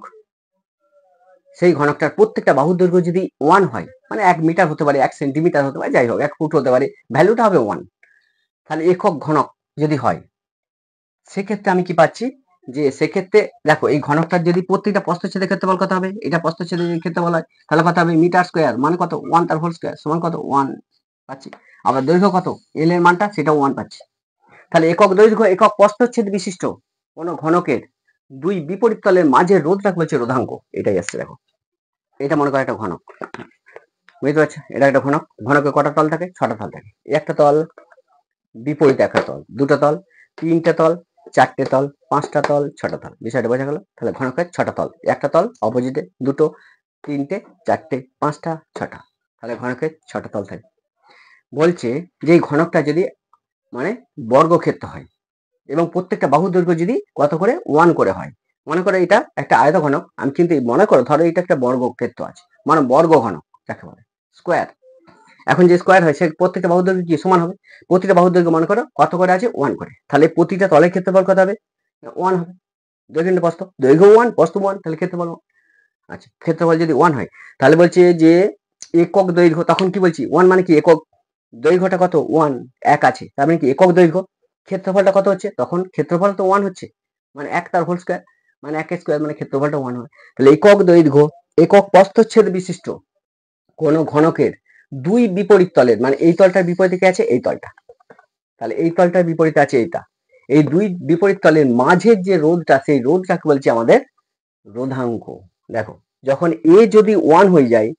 সেই ঘনকটার প্রত্যেকটা বাহুর দৈর্ঘ্য যদি 1 হয়, মানে 1 মিটার হতে পারে, 1 সেন্টিমিটার হতে পারে, যাই হোক 1 ফুট হতে পারে, ভ্যালুটা হবে 1, তাহলে একক ঘনক যদি হয়, সেক্ষেত্রে আমি কি পাচ্ছি, যে সেক্ষেত্রে দেখো এই ঘনকটার যদি প্রত্যেকটা প্রস্থচ্ছেদের ক্ষেত্রফল কত হবে, এটা প্রস্থচ্ছেদের ক্ষেত্রফল হয়, তাহলে কত হবে, মিটার স্কোয়ার মানে কত 1 তার হোল স্কোয়ার সমান কত 1 পাচ্ছি। আবার দৈর্ঘ্য কত, এল এর মানটা সেটাও 1 পাচ্ছি। তাহলে একক দৈর্ঘ্য একক প্রস্থচ্ছেদ বিশিষ্ট কোন ঘনকের দুই বিপরীত তলের মাঝে রোধটাকে বলছে রোধাঙ্ক, এটাই আসছে। দেখো এটা মনে করো একটা ঘনক, বুঝতে পারছো, এটা একটা ঘনক, ঘনকের কটা তল থাকে, 6টা তল থাকে, একটা তল, বিপরীত একটা তল, দুটো তল, তিনটে তল, চারটে তল, 5টা তল, 6টা তল, বিষয়টা বোঝা গেল। তাহলে ঘনকের 6টা তল, একটা তল অপোজিটে, দুটো, তিনটে, চারটে, 5টা, 6টা, তাহলে ঘনকের 6টা তল থাকে। বলছে যে এই ঘনকটা যদি মানে বর্গক্ষেত্র হয় এবং প্রত্যেকটা বাহুর দৈর্ঘ্য যদি কত করে 1 করে হয়, মনে করো এটা একটা আয়ত ঘনক, আমি কিন্তু মনে করো ধরো এটা একটা বর্গক্ষেত্র আছে, মানে বর্গ ঘনক যাকে বলে স্কোয়ার। এখন যে স্কোয়ার হয় সে প্রত্যেকটা বাহুর দৈর্ঘ্য কি সমান হবে, প্রতিটা বাহুর দৈর্ঘ্য মনে করো কত করে আছে 1 করে, তাহলে প্রতিটা তলের ক্ষেত্রফল কত হবে, 1 হবে। দৈর্ঘ্য প্রস্থ, দৈর্ঘ্য 1 প্রস্থ 1, তাহলে ক্ষেত্রফল 1। আচ্ছা ক্ষেত্রফল যদি 1 হয়, তাহলে বলছে যে একক দৈর্ঘ্য, তখন কি বলছি 1 মানে কি একক, দৈর্ঘ্যটা কত 1 এক আছে, তার মানে কি একক দৈর্ঘ্য, ক্ষেত্রফলটা কত হচ্ছে, তখন ক্ষেত্রফল তো 1 হচ্ছে, মানে 1 তার হোল স্কোয়ার, মানে 1 স্কোয়ার মানে ক্ষেত্রফলটা 1 হয়। তাহলে একক দৈর্ঘ্য একক প্রস্থচ্ছেদ বিশিষ্ট কোন ঘনকের দুই বিপরীত তলের, মানে এই তলটার বিপরীতে কি আছে, এই তলটা, তাহলে এই তলটার বিপরীতে আছে এইটা, এই দুই বিপরীত তলের মাঝের যে রোধটা, সেই রোধটাকে বলছি আমাদের রোধাঙ্ক। দেখো যখন এ যদি 1 হয়ে যায়,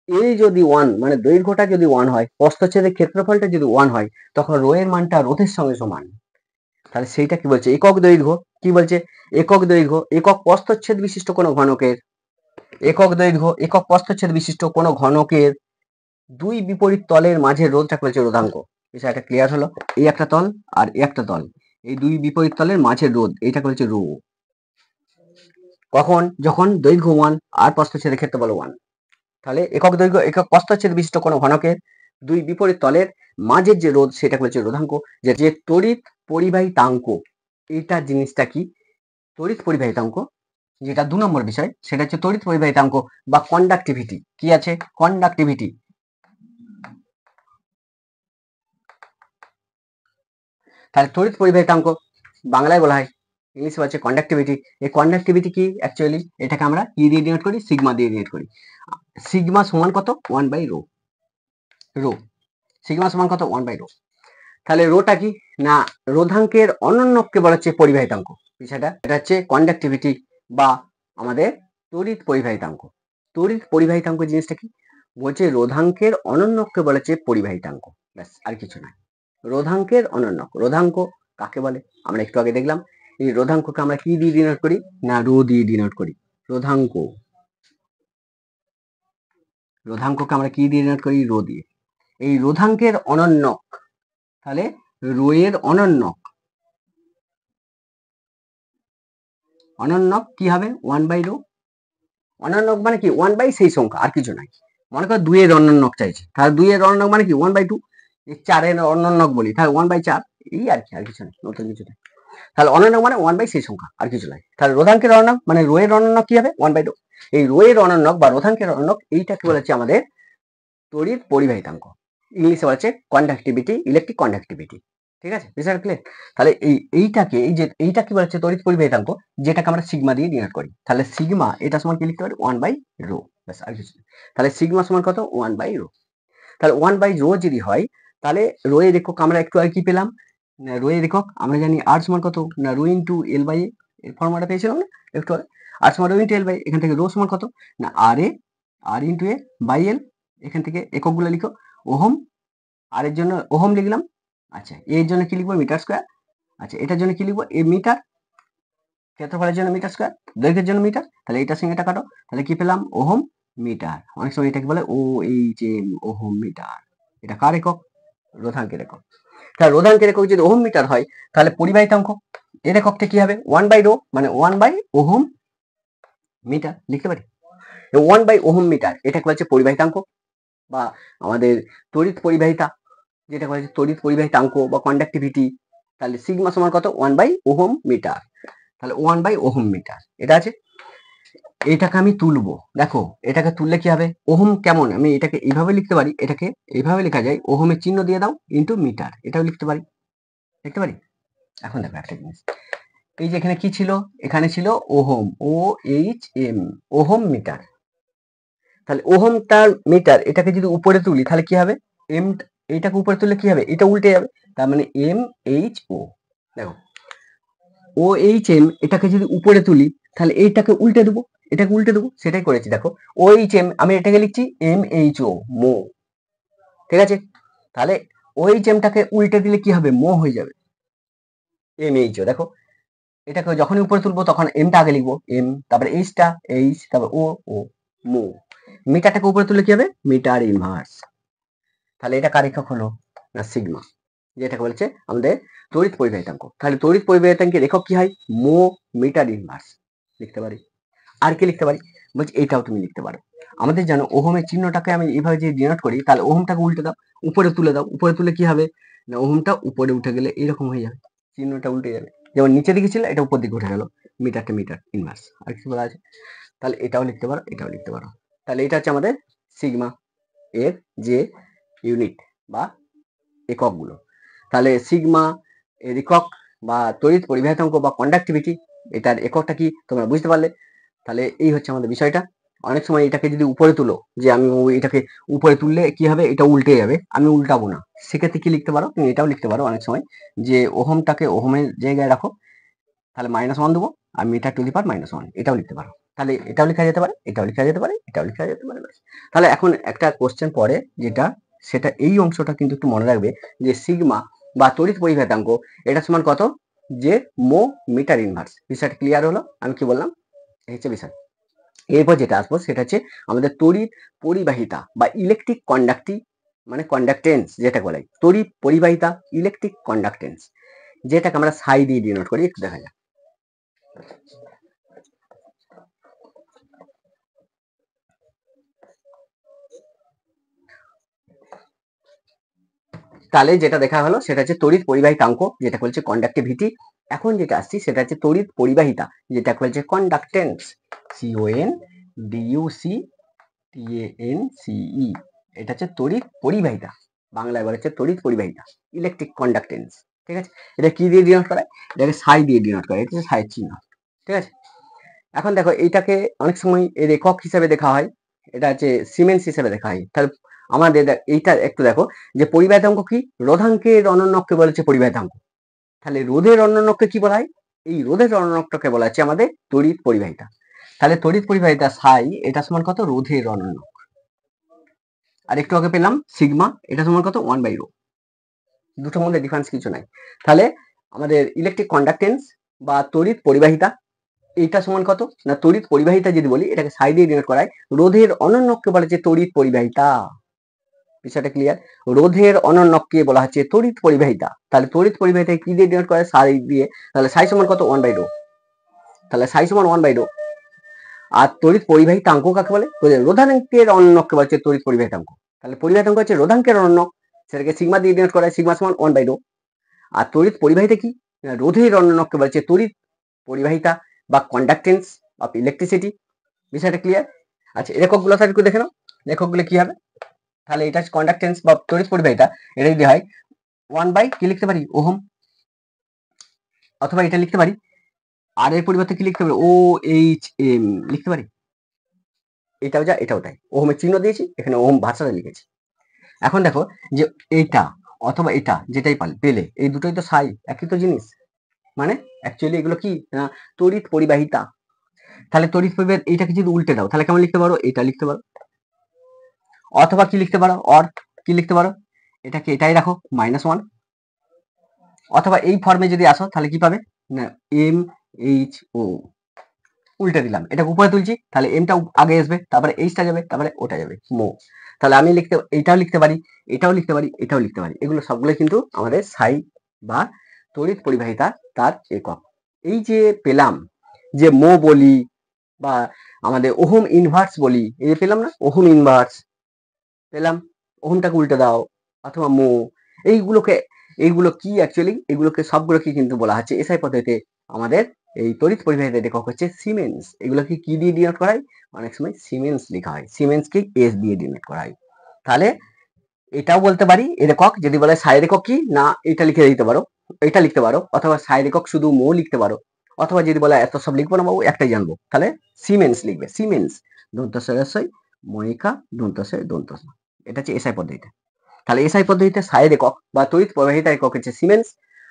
এ যদি 1 মানে দৈর্ঘ্যটা যদি 1 হয়, প্রস্থচ্ছেদের ক্ষেত্রফলটা যদি 1 হয়, তখন রো এর মানটা রোধের সঙ্গে সমান। তাহলে সেইটা কি বলছে, একক দৈর্ঘ্য, কি বলছে, একক দৈর্ঘ্য একক প্রস্থচ্ছেদ বিশিষ্ট কোন ঘনকের, একক দৈর্ঘ্য একক প্রস্থচ্ছেদ বিশিষ্ট কোন ঘনকের দুই বিপরীত তলের মাঝে রোধটাকে বলছে রোধাঙ্ক। বিষয়টা ক্লিয়ার হলো, এই একটা তল আর এই একটা তল, এই দুই বিপরীত তলের মাঝে রোধ, এইটাকে বলছে রো। কখন, যখন দৈর্ঘ্য 1 আর প্রস্থচ্ছেদের ক্ষেত্রফল 1। তাহলে একক দৈর্ঘ্য একক প্রস্থচ্ছেদ বিশিষ্ট কোন ঘনকের দুই বিপরীত তলের মাঝের যে রোধ, সেটাকে বলছে রোধাঙ্ক। যে তড়িৎ পরিবাহিতাঙ্ক, এইটা জিনিসটা কি, তড়িৎ পরিবাহিতাঙ্ক যেটা 2 নম্বর বিষয়, সেটা হচ্ছে তড়িৎ পরিবাহিতাঙ্ক বা কন্ডাক্টিভিটি। কি আছে, কন্ডাক্টিভিটি। তাহলে তড়িৎ পরিবাহিতাঙ্ক বাংলায় বলা হয় ইংলিশে বলছে কন্ডাক্টিভিটি। এই কন্ডাক্টিভিটি কি অ্যাকচুয়ালি, এটাকে আমরা কি দিয়ে ডিনোট করি, সিগমা দিয়ে ডিনোট করি। সিগমা সমান কত, 1/ρ। রো সিগমা সমান কত, 1/ρ। তাহলে রোটা কি না, রোধাঙ্কের অনন্যককে বলা হচ্ছে পরিবাহিতাঙ্ক। বিষয়টা এটা হচ্ছে কন্ডাক্টিভিটি বা আমাদের তড়িৎ পরিবাহিতাঙ্ক। তড়িৎ পরিবাহিতাঙ্ক জিনিসটা কি বলছে, রোধাঙ্কের অনন্যককে বলা হচ্ছে পরিবাহিতাঙ্ক, ব্যাস আর কিছু নয়। রোধাঙ্কের অনন্যক, রোধাঙ্ক কাকে বলে আমরা একটু আগে দেখলাম। এই রোধাঙ্ককে আমরা কি দিয়ে ডিনোট করি না, রো দিয়ে ডিনোট করি। রোধাঙ্ক, রোধাঙ্ককে আমরা কি দিয়ে ডিনোট করি, রো দিয়ে। এই রোধাঙ্কের অনন্যক, তাহলে রো এর অনন্যক, অনন্যক কি হবে, 1/ρ। অনন্যক মানে কি, 1 বাই সেই সংখ্যা, আর কিছু নাই। মনে করো 2 এর অনন্যক চাইছে, তাহলে 2 এর অনন্যক মানে কি, 1/2। 4 এর অনন্যক বলি, তাহলে 1/4, এই আর কি, আর কিছু নাই, নতুন কিছু নাই। তাহলে অনন্যক মানে 1 বাই সেই সংখ্যা, আর কিছু নাই। তাহলে রোধাঙ্কের অনন্যক মানে রো এর অনন্যক কি হবে, 1/2। এই রো এর অনন্যক বা রোধাঙ্কের অনন্যক, এইটাকে বলা হচ্ছে আমাদের তড়িৎ পরিবাহিতাঙ্ক। ইংলিশে বলা হচ্ছে কন্ডাক্টিভিটি, ইলেকট্রিক কন্ডাক্টিভিটি। ঠিক আছে, বিষয়টা ক্লিয়ার। তাহলে এইটাকে, এই যে এইটা কি বলা হচ্ছে তড়িৎ পরিবাহিতাঙ্ক, যেটাকে আমরা সিগমা দিয়ে ডিনোট করি। তাহলে সিগমা এটা সমান কি লিখতে পারি, 1/ρ, ব্যাস আর কিছু না। তাহলে সিগমা সমান কত, 1/ρ। তাহলে 1/ρ যদি হয়, তাহলে রো এর একক আমরা একটু আর কি পেলাম, রো এর একক আমরা জানি আর সমান কত না, রো ইন্টু এল বাই এর ফর্মুলাটা পেয়েছিলাম না একটু আগে, আর সমান রো ইন্টু এল বাই, এখান থেকে রো সমান কত না, আর এ, আর ইন্টু এ বাই এল। এখান থেকে এককগুলো লিখো, ওহম, আর এর জন্য ওহম লিখলাম। আচ্ছা, এর জন্য কি লিখবো, মিটার স্কোয়ার। আচ্ছা, এটার জন্য কি লিখবো, এ মিটার, ক্ষেত্রফলের জন্য মিটার স্কোয়ার, দৈর্ঘ্যের জন্য মিটার। তাহলে এটার সঙ্গে এটা কাটো, তাহলে কি পেলাম, ওহম মিটার। অনেক সময় এটাকে বলে O H M, ohm metre. এটা কার একক, রোধাঙ্কের একক। তাহলে রোধাঙ্কের একক যদি ওহম মিটার হয়, তাহলে পরিবাহিতাঙ্ক এর এককটা কি হবে, 1/ρ, মানে 1/ওহম মিটার লিখতে পারি। 1/ওহম মিটার এটাকে বলছে পরিবাহিতাঙ্ক বা আমাদের তড়িৎ পরিবাহিতা, যেটা বলা হচ্ছে তড়িৎ পরিবাহিতাঙ্ক বা কন্ডাক্টিভিটি। তাহলে সিগমা সমান কত, 1/ওহম মিটার। তাহলে 1/ওহম মিটার এটা আছে। এটাকে আমি তুলবো, দেখো এটাকে তুললে কি হবে, ওহম কেমন, আমি এটাকে এইভাবে লিখতে পারি, এটাকে এইভাবে লেখা যায়, ওহমের চিহ্ন দিয়ে দাও ইন্টু মিটার, এটাও লিখতে পারি, লিখতে পারি। এখন দেখো একটা জিনিস, এই যে এখানে কি ছিল, এখানে ছিল ohm, O H M, ohm metre. তাহলে ওহম তার মিটার, এটাকে যদি উপরে তুলি তাহলে কি হবে, এম, এইটাকে উপরে তুললে কি হবে, এটা উল্টে যাবে, তার মানে এম এইচ ও। দেখো ও এইচ এম, এটাকে যদি উপরে তুলি তাহলে এইটাকে উল্টে দেবো, এটাকে উল্টে দেবো, সেটাই করেছি। দেখো ও এইচ এম, আমি এটাকে লিখছি এম এইচ ও, মো। ঠিক আছে, তাহলে ও এইচ এমটাকে উল্টে দিলে কি হবে, মো হয়ে যাবে, এম এইচ ও। দেখো এটাকে যখনই উপরে তুলবো তখন এমটা আগে লিখবো, এম, তারপরে এইচটা এইচ, তারপর ও, ও, মো। মিটারটাকে উপরে তুললে কি হবে, মিটার ইনভার্স। তাহলে এটা কার একক হলো না, সিগমা, যেটাকে বলছে আমাদের তড়িৎ পরিবাহিতাঙ্ক। তাহলে তড়িৎ পরিবাহিতাঙ্কের একক কি হয়, মো মিটার ইনভার্স লিখতে পারি। আর কি লিখতে পারি, বলছি এটাও তুমি লিখতে পারো। আমাদের জানো ওহমের চিহ্নটাকে আমি এইভাবে যদি ডিনোট করি, তাহলে ওহমটাকে উল্টে দাও, উপরে তুলে দাও, উপরে তুলে কি হবে না, ওহমটা উপরে উঠে গেলে এরকম হয়ে যাবে, চিহ্নটা উল্টে যাবে, যেমন নিচে দিকে ছিল এটা উপর দিকে উঠে গেল, মিটারটা মিটার ইনভার্স। আর কিছু বলা আছে, তাহলে এটাও লিখতে পারো, এটাও লিখতে পারো। তাহলে এটা হচ্ছে আমাদের সিগমা এর যে ইউনিট বা এককগুলো। তাহলে সিগমা এর একক বা তড়িৎ পরিবাহিতাঙ্ক বা কন্ডাক্টিভিটি, এটার এককটা কি তোমরা বুঝতে পারলে। তাহলে এই হচ্ছে আমাদের বিষয়টা। অনেক সময় এটাকে যদি উপরে তুলো, যে আমি এটাকে উপরে তুললে কি হবে, এটা উল্টে যাবে, আমি উল্টাবো না, সেক্ষেত্রে কি লিখতে পারো, তুমি এটাও লিখতে পারো অনেক সময়, যে ওহমটাকে ওহমের জায়গায় রাখো, তাহলে -1 দেবো, আর মিটার টু দি পাওয়ার -1, এটাও লিখতে পারো। তাহলে এটাও লেখা যেতে পারে, এটাও লেখা যেতে পারে, এটাও লেখা যেতে পারে। তাহলে এখন একটা কোশ্চেন পড়ে যেটা, সেটা এই অংশটা কিন্তু একটু মনে রাখবে, যে সিগমা বা তড়িৎ পরিবাহিতাঙ্ক এটা সমান কত, যে মো মিটার ইনভার্স। বিষয়টা ক্লিয়ার হলো, আমি কি বললাম, এই হচ্ছে বিষয়। এরপর যেটা আসবো সেটা হচ্ছে আমাদের তড়িৎ পরিবাহিতা বা ইলেকট্রিক কন্ডাক্টি, মানে কন্ডাক্টেন্স যেটা বলে, তড়িৎ পরিবাহিতা ইলেকট্রিক কন্ডাক্টেন্স, যেটাকে আমরা সাই দিয়ে ডিনোট করি, একটু দেখা যাক। তাহলে যেটা দেখা হলো সেটা হচ্ছে তড়িৎ পরিবাহিতাঙ্ক, যেটা বলছে কন্ডাক্টিভিটি। এখন যেটা আসছি সেটা হচ্ছে তড়িৎ পরিবাহিতা, যেটা বলছে কন্ডাক্টেন্স, CONDUCTANCE। এটা হচ্ছে তড়িৎ পরিবাহিতা, বাংলায় বলা হচ্ছে তড়িৎ পরিবাহিতা, ইলেকট্রিক কন্ডাক্টেন্স। ঠিক আছে, এটা কি দিয়ে ডিনোট করায়, এটাকে সাই দিয়ে ডিনোট করে, এটা হচ্ছে সাইয়ের চিহ্ন। ঠিক আছে, এখন দেখো এইটাকে অনেক সময় এর একক হিসেবে দেখা হয়, এটা হচ্ছে সিমেন্স হিসেবে দেখা হয়। তাহলে আমাদের এইটা একটু দেখো যে পরিবাহিতাঙ্ক কি, রোধাঙ্কের অনন্যককে বলেছে পরিবাহিতাঙ্ক। তাহলে রোধের অনন্যককে কি বলা হয়, এই রোধের অনন্যকটাকে বলা হচ্ছে আমাদের তড়িৎ পরিবাহিতা। তাহলে তড়িৎ পরিবাহিতা সাই এটা সমান কত, রোধের অনন্যক। আর একটু আগে পেলাম সিগমা, এটা সমান কত, 1/ρ। দুটোর মধ্যে ডিফারেন্স কিছু নাই। তাহলে আমাদের ইলেকট্রিক কন্ডাক্টেন্স বা তড়িৎ পরিবাহিতা এটা সমান কত না, তড়িৎ পরিবাহিতা যদি বলি এটাকে সাই দিয়ে ডিনোট করায়, রোধের অনন্যককে বলা হচ্ছে তড়িৎ পরিবাহিতা। বিষয়টা ক্লিয়ার, রোধের অনন্যককে বলা হচ্ছে তড়িৎ পরিবাহিতা। তাহলে তড়িৎ পরিবাহিতা কি দিয়ে ডিনোট করে, সাই দিয়ে। তাহলে সাই সমান কত, 1/ρ। তাহলে সাই সমান 1/ρ। আর তড়িৎ পরিবাহিতাঙ্ক কাকে বলে, রোধাঙ্কের অনন্যককে বলা হচ্ছে তড়িৎ পরিবাহিতাঙ্ক। তাহলে পরিবাহিতাঙ্ক হচ্ছে রোধাঙ্কের অনন্যক, সেটাকে সিগমা দিয়ে ডিনোট করা হয়, সিগমা সমান 1/ρ। আর তড়িৎ পরিবাহিতা কি, রোধের অনন্যককে বলা হচ্ছে তড়িৎ পরিবাহিতা বা কন্ডাক্টেন্স অফ ইলেকট্রিসিটি। বিষয়টা ক্লিয়ার। আচ্ছা, এককগুলো স্যার একটু দেখে নাও, এককগুলো কি হবে। তাহলে এটা কন্ডাক্টেন্স বা তড়িৎ পরিবাহিতা, এটা যদি হয় 1 বাই কি লিখতে পারি, ওহম। অথবা এটা লিখতে পারি, আর এর পরিবর্তে কি লিখতে পারি, ও এইচ এম লিখতে পারি। এটাও যা এটাও তাই, ওহমের চিহ্ন দিয়েছি, এখানে ওহম ভাষাটা লিখেছি। এখন দেখো যে এইটা অথবা এটা যেটাই পেলে, এই দুটোই তো সাই, একই তো জিনিস। মানে অ্যাকচুয়ালি এগুলো কি না, তড়িৎ পরিবাহিতা। তাহলে তড়িৎ পরিবাহিতা এইটাকে যদি উল্টে দাও তাহলে কেমন লিখতে পারো, এটা লিখতে পারো। অথবা কি লিখতে পারো, অর কি লিখতে পারো, এটাকে এটাই রাখো -1। অথবা এই ফর্মে যদি আসো তাহলে কি পাবে না, এম এইচ ও, উল্টে দিলাম, এটা উপরে তুলছি, তাহলে এমটা আগে আসবে, তারপরে এইচটা যাবে, তারপরে ওটা যাবে, মো। তাহলে আমি এইটাও লিখতে পারি, এটাও লিখতে পারি, এটাও লিখতে পারি। এগুলো সবগুলো কিন্তু আমাদের সাই বা তড়িৎ পরিবাহিতা তার একক। এই যে পেলাম যে মো বলি বা আমাদের ওহম ইনভার্স বলি, এই যে পেলাম না ওহম ইনভার্স পেলাম, ওহমটাকে উল্টে দাও, অথবা মো, এইগুলো কি অ্যাকচুয়ালি, এগুলোকে সবগুলোকে কিন্তু বলা হচ্ছে এসআই পদ্ধতিতে আমাদের এই তড়িৎ পরিবাহিতা একক হচ্ছে সিমেন্স। এগুলোকে কি দিয়ে ডিনোট করা হয়, অনেক সময় সিমেন্স লেখা হয়, সিমেন্সকে এস দিয়ে ডিনোট করা হয়। তাহলে এটাও বলতে পারি এর একক, যদি বলে সাইয়ের একক কি না, এটা লিখে দিতে পারো, এটা লিখতে পারো, অথবা সাইয়ের একক শুধু মো লিখতে পারো, অথবা যদি বলে এত সব লিখবো না বাবু, একটাই জানবো, তাহলে সিমেন্স লিখবে, সিমেন্স দন্তস্বয় ময়িকা দন্তস্বয় দন্তস, এটা হচ্ছে এসআই পদ্ধতিতে। তাহলে এসআই পদ্ধতিতে সাইয়ের একক বা তড়িৎ পরিবাহিতার একক হচ্ছে সিমেন্স।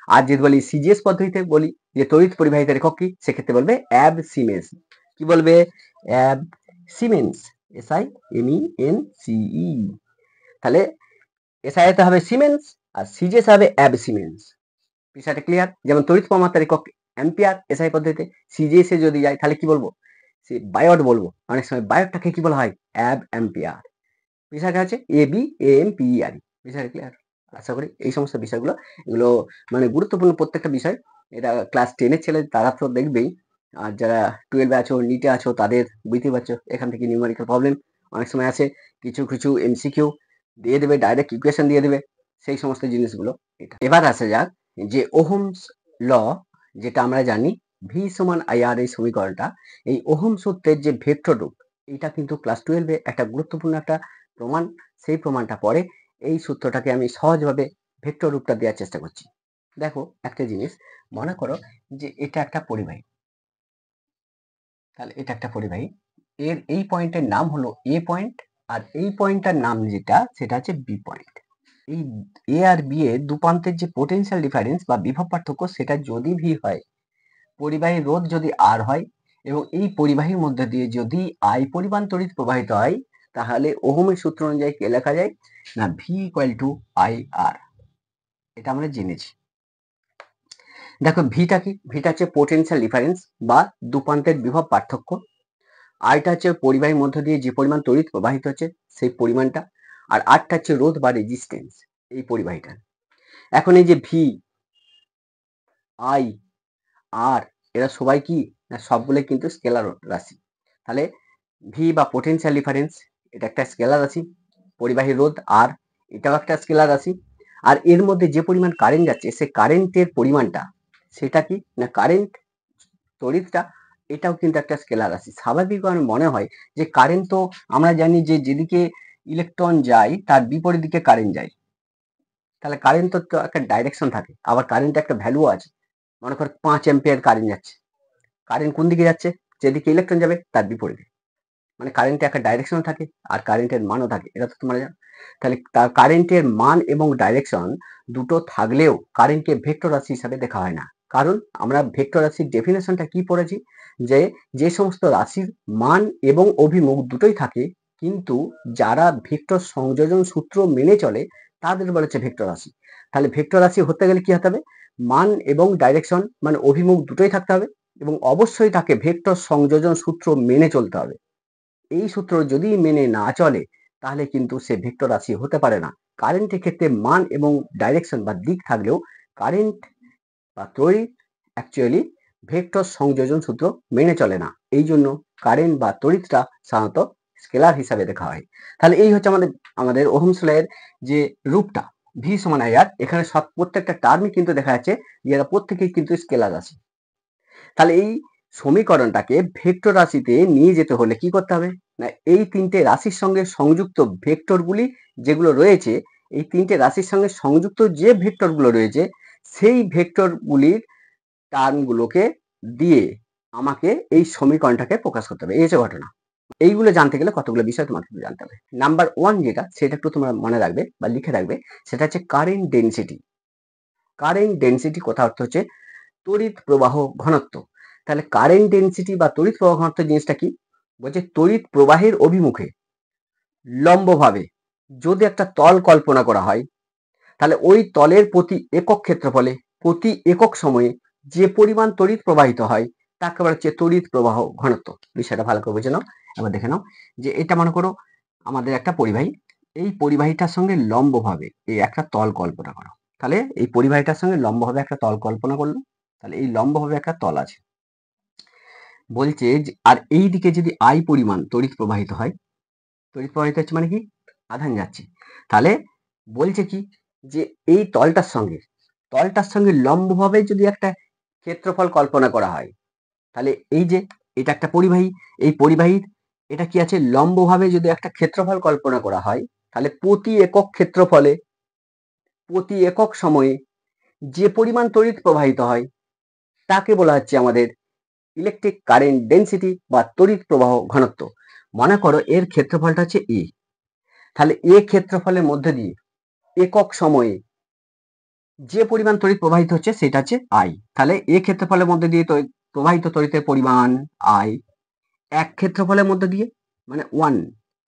আর যদি বলি সিজিএস পদ্ধতিতে বলি যে তড়িৎ পরিবাহিতার একক কি, সেক্ষেত্রে বলবে অ্যাব সিমেন্স। কি বলবে, অ্যাব সিমেন্স, এসআই এমইএন সিই। তাহলে এসআই তে হবে সিমেন্স আর সিজিএস হবে অ্যাব সিমেন্স। বিষয়টা ক্লিয়ার। যেমন তড়িৎ প্রমাত্রার একক অ্যাম্পিয়ার এসআই পদ্ধতিতে, সিজিএস এ যদি যাই তাহলে কি বলবো, সে বায়োট বলবো। অনেক সময় বায়োটটাকে কি বলা হয়, অ্যাব অ্যাম্পিয়ার। বিষয়টা হচ্ছে ABAMPER। বিষয়টা ক্লিয়ার। আশা করি এই সমস্ত বিষয়গুলো, এগুলো মানে গুরুত্বপূর্ণ প্রত্যেকটা বিষয়। এটা ক্লাস 10 এর ছেলে তারা তো দেখবেই, আর যারা 12 এ আছো, নিটে আছো, তাদের বুঝতেই পারছো এখান থেকে নিউমেরিক্যাল প্রবলেম অনেক সময় আসে, কিছু কিছু এমসিকিউ দিয়ে দেবে, ডাইরেক্ট ইকুয়েশন দিয়ে দেবে, সেই সমস্ত জিনিসগুলো এটা। এবার আসা যাক যে ওহমস ল, যেটা আমরা জানি ভি সমান আইআর, এই সমীকরণটা, এই ওহম সূত্রের যে ভেক্টর রূপ, এটা কিন্তু ক্লাস 12 এ একটা গুরুত্বপূর্ণ একটা প্রমাণ। সেই প্রমাণটা পরে এই সূত্রটাকে আমি সহজভাবে ভেক্টর রূপটা দেওয়ার চেষ্টা করছি। দেখো একটা জিনিস মনে করো যে এটা একটা পরিবাহী, তাহলে এটা একটা পরিবাহী, এর এই পয়েন্টের নাম হলো এ পয়েন্ট, আর এই পয়েন্টটার নাম যেটা সেটা হচ্ছে বি পয়েন্ট। এই এ আর বি এর দুপ্রান্তের যে পোটেনশিয়াল ডিফারেন্স বা বিভব পার্থক্য, সেটা যদি ভি হয়, পরিবাহীর রোধ যদি আর হয়, এবং এই পরিবাহীর মধ্যে দিয়ে যদি আই পরিমাণ তড়িৎ প্রবাহিত হয়, তাহলে ওহমের সূত্র অনুযায়ী কে লেখা যায় না, ভি ইকুয়াল টু আই আর। এটা আমরা জেনেছি। দেখো ভিটা কি, ভিটা হচ্ছে পোটেনশিয়াল ডিফারেন্স বা দুপ্রান্তের বিভব পার্থক্য। আরটা হচ্ছে পরিবাহীর মধ্য দিয়ে যে পরিমাণ তড়িৎ প্রবাহিত হচ্ছে সেই পরিমাণটা, আর আরটা হচ্ছে রোধ বা রেজিস্ট্যান্স এই পরিবাহীটা। এখন এই যে ভি, আই, আর, এরা সবাই কি না, সবগুলো কিন্তু স্কেলার রাশি। তাহলে ভি বা পোটেনশিয়াল ডিফারেন্স এটা একটা স্কেলার রাশি, পরিবাহী রোধ আর এটাও একটা স্কেলার রাশি, আর এর মধ্যে যে পরিমাণ কারেন্ট যাচ্ছে সে কারেন্টের পরিমাণটা, সেটা কি না কারেন্ট তড়িৎটা, এটাও কিন্তু একটা স্কেলার রাশি। স্বাভাবিকভাবে মনে হয় যে কারেন্ট তো আমরা জানি যে যেদিকে ইলেকট্রন যায় তার বিপরীত দিকে কারেন্ট যায়, তাহলে কারেন্টের তো একটা ডাইরেকশন থাকে, আবার কারেন্টের একটা ভ্যালু আছে। মনে করো 5 অ্যাম্পিয়ার কারেন্ট যাচ্ছে, কারেন্ট কোন দিকে যাচ্ছে? যেদিকে ইলেকট্রন যাবে তার বিপরীতে। মানে কারেন্টের একটা ডাইরেকশন থাকে আর কারেন্টের মানও থাকে, এটা তো তোমরা জানো। তাহলে তার কারেন্টের মান এবং ডাইরেকশন দুটো থাকলেও কারেন্টকে ভেক্টর রাশি হিসাবে দেখা হয় না। কারণ আমরা ভেক্টর রাশির ডেফিনেশনটা কি পড়েছি, যে যে সমস্ত রাশির মান এবং অভিমুখ দুটোই থাকে, কিন্তু যারা ভেক্টর সংযোজন সূত্র মেনে চলে তাদের বলা হচ্ছে ভেক্টর রাশি। তাহলে ভেক্টর রাশি হতে গেলে কি হতে হবে? মান এবং ডাইরেকশন মানে অভিমুখ দুটোই থাকতে হবে, এবং অবশ্যই তাকে ভেক্টর সংযোজন সূত্র মেনে চলতে হবে। এই সূত্র যদি মেনে না চলে তাহলে কিন্তু সে ভেক্টর রাশি হতে পারে না। কারেন্টের ক্ষেত্রে মান এবং ডাইরেকশন বা দিক থাকলেও কারেন্ট বা তড়িৎ অ্যাকচুয়ালি ভেক্টর সংযোজন সূত্র মেনে চলে না। এই জন্য কারেন্ট বা তড়িৎটা সাধারণত স্কেলার হিসাবে দেখা হয়। তাহলে এই হচ্ছে আমাদের আমাদের ওহমস লয়ের যে রূপটা, ভি সমান আই আর। এখানে সব প্রত্যেকটা টার্মই কিন্তু দেখা যাচ্ছে যে এরা প্রত্যেকেই কিন্তু স্কেলার রাশি। তাহলে এই সমীকরণটাকে ভেক্টর রাশিতে নিয়ে যেতে হলে কি করতে হবে না, এই তিনটে রাশির সঙ্গে সংযুক্ত ভেক্টরগুলি যেগুলো রয়েছে, এই তিনটে রাশির সঙ্গে সংযুক্ত যে ভেক্টরগুলো রয়েছে সেই ভেক্টরগুলির টার্মগুলোকে দিয়ে আমাকে এই সমীকরণটাকে প্রকাশ করতে হবে। এই হচ্ছে ঘটনা। এইগুলো জানতে গেলে কতগুলো বিষয় তোমাকে জানতে হবে। নাম্বার 1 যেটা, সেটা একটু তোমরা মনে রাখবে বা লিখে রাখবে, সেটা হচ্ছে কারেন্ট ডেনসিটি। কারেন্ট ডেনসিটি কথা অর্থ হচ্ছে তড়িৎ প্রবাহ ঘনত্ব। তাহলে কারেন্ট ডেনসিটি বা তড়িৎ প্রবাহ ঘনত্ব জিনিসটা কি? বলছে তড়িৎ প্রবাহের অভিমুখে লম্বভাবে যদি একটা তল কল্পনা করা হয়, তাহলে ওই তলের প্রতি একক ক্ষেত্রফলে প্রতি একক সময়ে যে পরিমাণ তড়িৎ প্রবাহিত হয় তাকে বলা হচ্ছে তড়িৎ প্রবাহ ঘনত্ব। বিষয়টা ভালো করে বুঝে নাও। এবার দেখে নাও যে এটা মনে করো আমাদের একটা পরিবাহী, এই পরিবাহীটার সঙ্গে লম্বভাবে এই একটা তল কল্পনা করো। তাহলে এই পরিবাহীটার সঙ্গে লম্বভাবে একটা তল কল্পনা করলো, তাহলে এই লম্বভাবে একটা তল আছে। বলছে আর এই দিকে যদি আই পরিমাণ তড়িৎ প্রবাহিত হয়, তড়িৎ প্রবাহিত হচ্ছে মানে কি আধান যাচ্ছে, তাহলে বলছে কি যে এই তলটার সঙ্গে লম্বভাবে যদি একটা ক্ষেত্রফল কল্পনা করা হয়, তাহলে এই যে এটা একটা পরিবাহী, এই পরিবাহীর এটা কি আছে লম্বভাবে যদি একটা ক্ষেত্রফল কল্পনা করা হয়, তাহলে প্রতি একক ক্ষেত্রফলে প্রতি একক সময়ে যে পরিমাণ তড়িৎ প্রবাহিত হয় তাকে বলা হচ্ছে আমাদের ইলেকট্রিক কারেন্ট ডেনসিটি বা তড়িৎ প্রবাহ ঘনত্ব। মনে করো এর ক্ষেত্রফলটা হচ্ছে এ, তাহলে এ ক্ষেত্রফলের মধ্যে দিয়ে একক সময়ে যে পরিমাণ তড়িৎ প্রবাহিত হচ্ছে সেটা হচ্ছে আই। তাহলে এ ক্ষেত্রফলের মধ্যে দিয়ে প্রবাহিত তড়িতের পরিমাণ আই, এক ক্ষেত্রফলের মধ্যে দিয়ে মানে 1,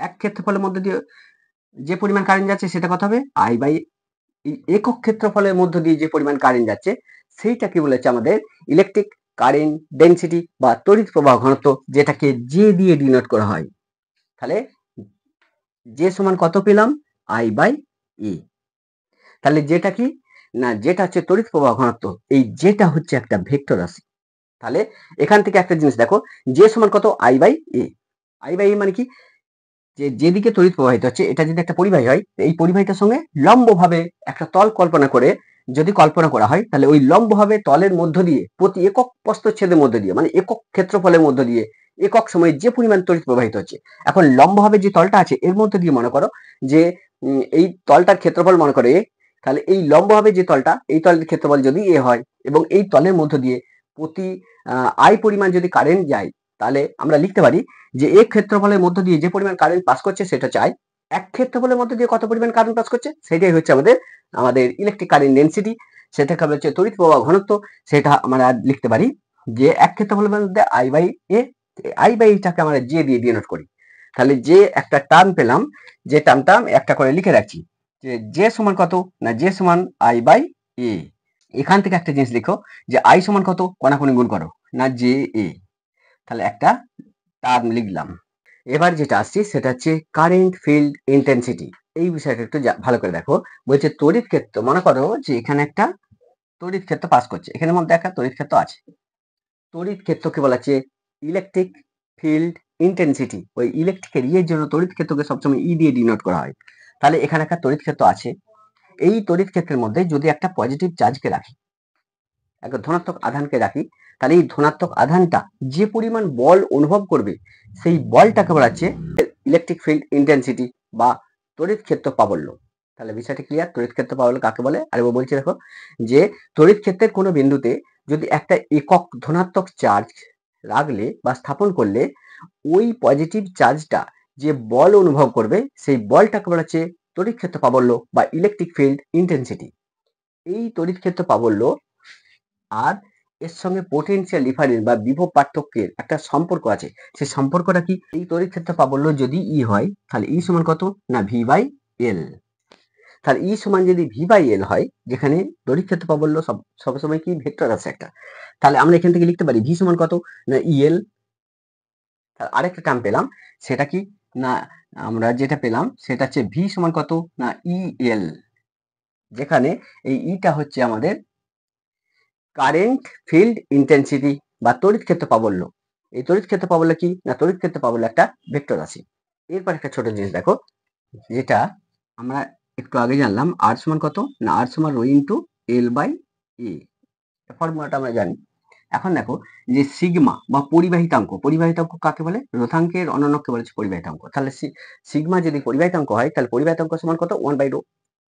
এক ক্ষেত্রফলের মধ্যে দিয়ে যে পরিমাণ কারেন্ট যাচ্ছে সেটা কত হবে আই বাই একক ক্ষেত্রফলের মধ্য দিয়ে যে পরিমাণ কারেন্ট যাচ্ছে সেইটাকে বলেছে আমাদের ইলেকট্রিক কারেন্ট ডেনসিটি বা তড়িৎ প্রবাহ ঘনত্ব, যেটাকে জে দিয়ে ডিনোট করা হয়। তাহলে জে সমান কত পেলাম আই বাই ই। তাহলে যেটা কি না, যেটা হচ্ছে তড়িৎ প্রবাহ ঘনত্ব, এই যেটা হচ্ছে একটা ভেক্টর রাশি। তাহলে এখান থেকে একটা জিনিস দেখো, জে সমান কত I by A. I by A মানে কি, যে যেদিকে তড়িৎ প্রবাহিত হচ্ছে এটা যদি একটা পরিবাহী হয়, এই পরিবাহীটার সঙ্গে লম্বভাবে একটা তল কল্পনা করে যদি কল্পনা করা হয়, তাহলে ওই লম্বভাবে তলের মধ্য দিয়ে প্রতি একক প্রস্থচ্ছেদের মধ্য দিয়ে মানে একক ক্ষেত্রফলের মধ্য দিয়ে একক সময়ে যে পরিমাণ তড়িৎ প্রবাহিত হচ্ছে। এখন লম্বভাবে যে তলটা আছে এর মধ্যে দিয়ে মনে করো যে এই তলটার ক্ষেত্রফল মনে করে এ, তাহলে এই লম্বভাবে যে তলটা, এই তলের ক্ষেত্রফল যদি এ হয় এবং এই তলের মধ্য দিয়ে প্রতি আই পরিমাণ যদি কারেন্ট যায়, তাহলে আমরা লিখতে পারি যে এক ক্ষেত্রফলের মধ্য দিয়ে যে পরিমাণ কারেন্ট পাস করছে সেটা চাই, এক ক্ষেত্রফলের মধ্যে দিয়ে কত পরিমাণ কারেন্ট পাস করছে সেটাই হচ্ছে আমাদের আমাদের ইলেকট্রিক কারেন্ট ডেনসিটি, সেটাকে হচ্ছে তড়িৎ প্রবাহ ঘনত্ব। সেটা আমরা লিখতে পারি যে এক ক্ষেত্রফলের মধ্যে I by A, I by এটাকে আমরা জে দিয়ে ডিনোট করি। তাহলে যে একটা টার্ম পেলাম, যে টার্মটা একটা করে লিখে রাখছি যে জে সমান কত না জে সমান আই বাই এ। এখান থেকে একটা জিনিস লিখো যে আই সমান কত কোনাকুনি গুণ করো না জে এ, তাহলে একটা টার্ম লিখলাম। এবার যেটা আসছি সেটা হচ্ছে কারেন্ট ফিল্ড ইন্টেন্সিটি। এই বিষয়টা একটু ভালো করে দেখো। বলছে তড়িৎ ক্ষেত্র, মনে করো যে এখানে একটা তড়িৎ ক্ষেত্র পাস করছে, এখানের মধ্যে একটা তড়িৎ ক্ষেত্র আছে। তড়িৎ ক্ষেত্রকে বলা হচ্ছে ইলেকট্রিক ফিল্ড ইন্টেন্সিটি। ওই ইলেকট্রিকের ইয়ের জন্য তড়িৎ ক্ষেত্রকে সবসময় ই দিয়ে ডিনোট করা হয়। তাহলে এখানে একটা তড়িৎ ক্ষেত্র আছে, এই তড়িৎ ক্ষেত্রের মধ্যে যদি একটা পজিটিভ চার্জকে রাখি, একটা ধনাত্মক আধানকে রাখি, তাহলে এই ধনাত্মক আধানটা যে পরিমাণ বল অনুভব করবে সেই বলটাকে বলা হচ্ছে ইলেকট্রিক ফিল্ড ইন্টেন্সিটি বা তড়িৎ ক্ষেত্র প্রাবল্য। তাহলে বিষয়টা ক্লিয়ার। তড়িৎ ক্ষেত্র পাওয়া কাকে বলে? আরেকবার বলছি দেখো, যে তড়িৎ ক্ষেত্রের কোনো বিন্দুতে যদি একটা একক ধনাত্মক চার্জ রাখলে বা স্থাপন করলে ওই পজিটিভ চার্জটা যে বল অনুভব করবে সেই বলটাকে বলা হচ্ছে তড়িৎ ক্ষেত্র প্রাবল্য বা ইলেকট্রিক ফিল্ড ইন্টেন্সিটি। এই তড়িৎ ক্ষেত্র প্রাবল্য আর এর সঙ্গে পোটেনশিয়াল ডিফারেন্স বা বিভব পার্থক্যের একটা সম্পর্ক আছে। সেই সম্পর্কটা কি? এই তড়িৎ ক্ষেত্র প্রাবল্য যদি ই হয় তাহলে ই সমান কত না ভি বাই এল। তাহলে ই সমান যদি ভি বাই এল হয়, যেখানে তড়িৎ ক্ষেত্র প্রাবল্য সবসময় কি ভেক্টর আছে একটা, তাহলে আমরা এখান থেকে লিখতে পারি ভি সমান কত না ইএল। আরেকটা টার্ম পেলাম, সেটা কি না আমরা যেটা পেলাম সেটা হচ্ছে ভি সমান কত না ইএল, যেখানে এই ইটা হচ্ছে আমাদের কারেন্ট ফিল্ড ইন্টেন্সিটি বা তড়িৎ ক্ষেত্র প্রাবল্য। এই তড়িৎ ক্ষেত্র প্রাবল্য কি না তড়িৎ ক্ষেত্র প্রাবল্য একটা ভেক্টর রাশি। এরপর একটা ছোট জিনিস দেখো, যেটা আমরা একটু আগে জানলাম, আর সমান কত না আর সমান রো ইন্টু এল বাই এ, ফর্মুলাটা আমরা জানি। এখন দেখো যে সিগমা বা পরিবাহিতাঙ্ক, পরিবাহিতাঙ্ক কাকে বলে? রোধাঙ্কের অনন্যকে বলেছে পরিবাহিতাঙ্ক। তাহলে সিগমা যদি পরিবাহিতাঙ্ক হয় তাহলে পরিবাহিতাঙ্ক সমান কত 1/ρ।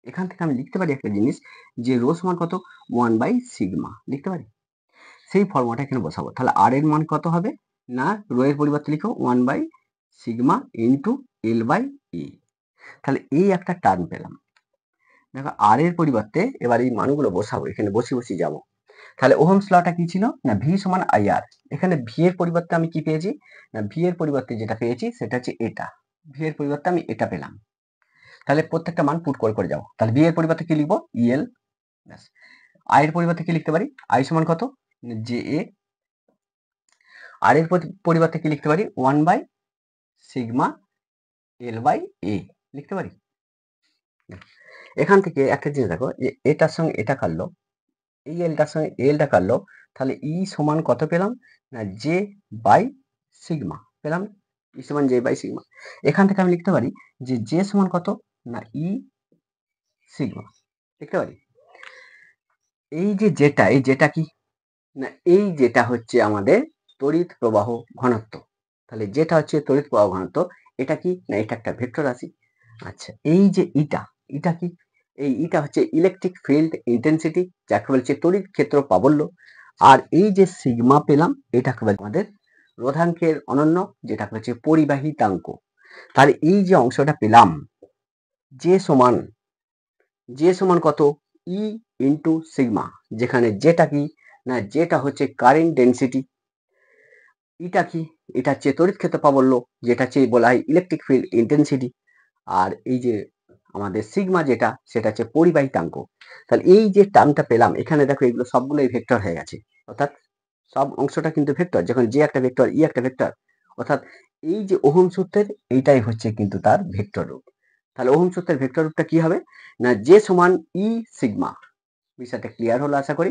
এখান থেকে আমি লিখতে পারি একটা জিনিস, যে রো সমান কত 1/সিগমা লিখতে পারি। সেই ফর্মুলাটা এখানে বসাবো। তাহলে আর এর মান কত হবে না রো এর পরিবর্তে লিখো 1/সিগমা ইন্টু এল বাই ই। তাহলে এই একটা টার্ম পেলাম। দেখো আর এর পরিবর্তে এবার এই মানগুলো বসাবো, এখানে বসে যাবো। তাহলে ওহমস লটা কি ছিল না ভি সমান আইআর। এখানে ভি এর পরিবর্তে আমি কি পেয়েছি না ভি এর পরিবর্তে যেটা পেয়েছি সেটা হচ্ছে এটা, ভি এর পরিবর্তে আমি এটা পেলাম। তাহলে প্রত্যেকটা মান পুট করে যাবো। তাহলে ভি এর পরিবর্তে কি লিখবো ইএল, আই এর পরিবর্তে কি লিখতে পারি আই সমান কত জে এ, আর এর পরিবর্তে কি লিখতে পারি 1/সিগমা এল বাই এ লিখতে পারি। এখান থেকে একটা জিনিস দেখো, যে এটার সঙ্গে এটা কাটলো, এই এলটার সঙ্গে এলটা কাটলো, তাহলে ই সমান কত পেলাম না জে বাই সিগমা পেলাম, ই সমান জে বাই সিগমা। এখান থেকে আমি লিখতে পারি যে জে সমান কত না ই সিগমা লিখতে পারি। এই যে যেটা, এই যেটা কি না এই যেটা হচ্ছে আমাদের তড়িৎ প্রবাহ ঘনত্ব। তাহলে যেটা হচ্ছে তড়িৎ প্রবাহ ঘনত্ব, এটা কি না এটা একটা ভেক্টর রাশি। আচ্ছা এই যে ইটা, ইটা কি এই ইটা হচ্ছে ইলেকট্রিক ফিল্ড ইন্টেন্সিটি, যাকে বলছে তড়িৎ ক্ষেত্র প্রাবল্য। আর এই যে সিগমা পেলাম এটাকে বলে আমাদের রোধাঙ্কের অনন্য, যেটাকে হচ্ছে পরিবাহিতাঙ্ক। তাহলে এই যে অংশটা পেলাম যে সমান কত ই ইন্টু সিগমা, যেখানে যেটা কি না যেটা হচ্ছে কারেন্ট ডেন্সিটি, এটা কি এটা হচ্ছে তড়িৎ ক্ষেত্র প্রাবল্য, যেটা হচ্ছে বলা হয় ইলেকট্রিক ফিল্ড ইন্টেন্সিটি। আর এই যে আমাদের সিগমা যেটা সেটা হচ্ছে পরিবাহিতাঙ্ক। তাহলে এই যে টার্মটা পেলাম এখানে দেখো এগুলো সবগুলোই ভেক্টর হয়ে গেছে, অর্থাৎ সব অংশটা কিন্তু ভেক্টর, যখন যে একটা ভেক্টর ই একটা ভেক্টর, অর্থাৎ এই যে ওহম সূত্রের এইটাই হচ্ছে কিন্তু তার ভেক্টর রূপ। তাহলে ওহম সূত্রের ভেক্টর রূপটা কি হবে না জে সমান ই সিগমা। বিষয়টা ক্লিয়ার হলো আশা করি।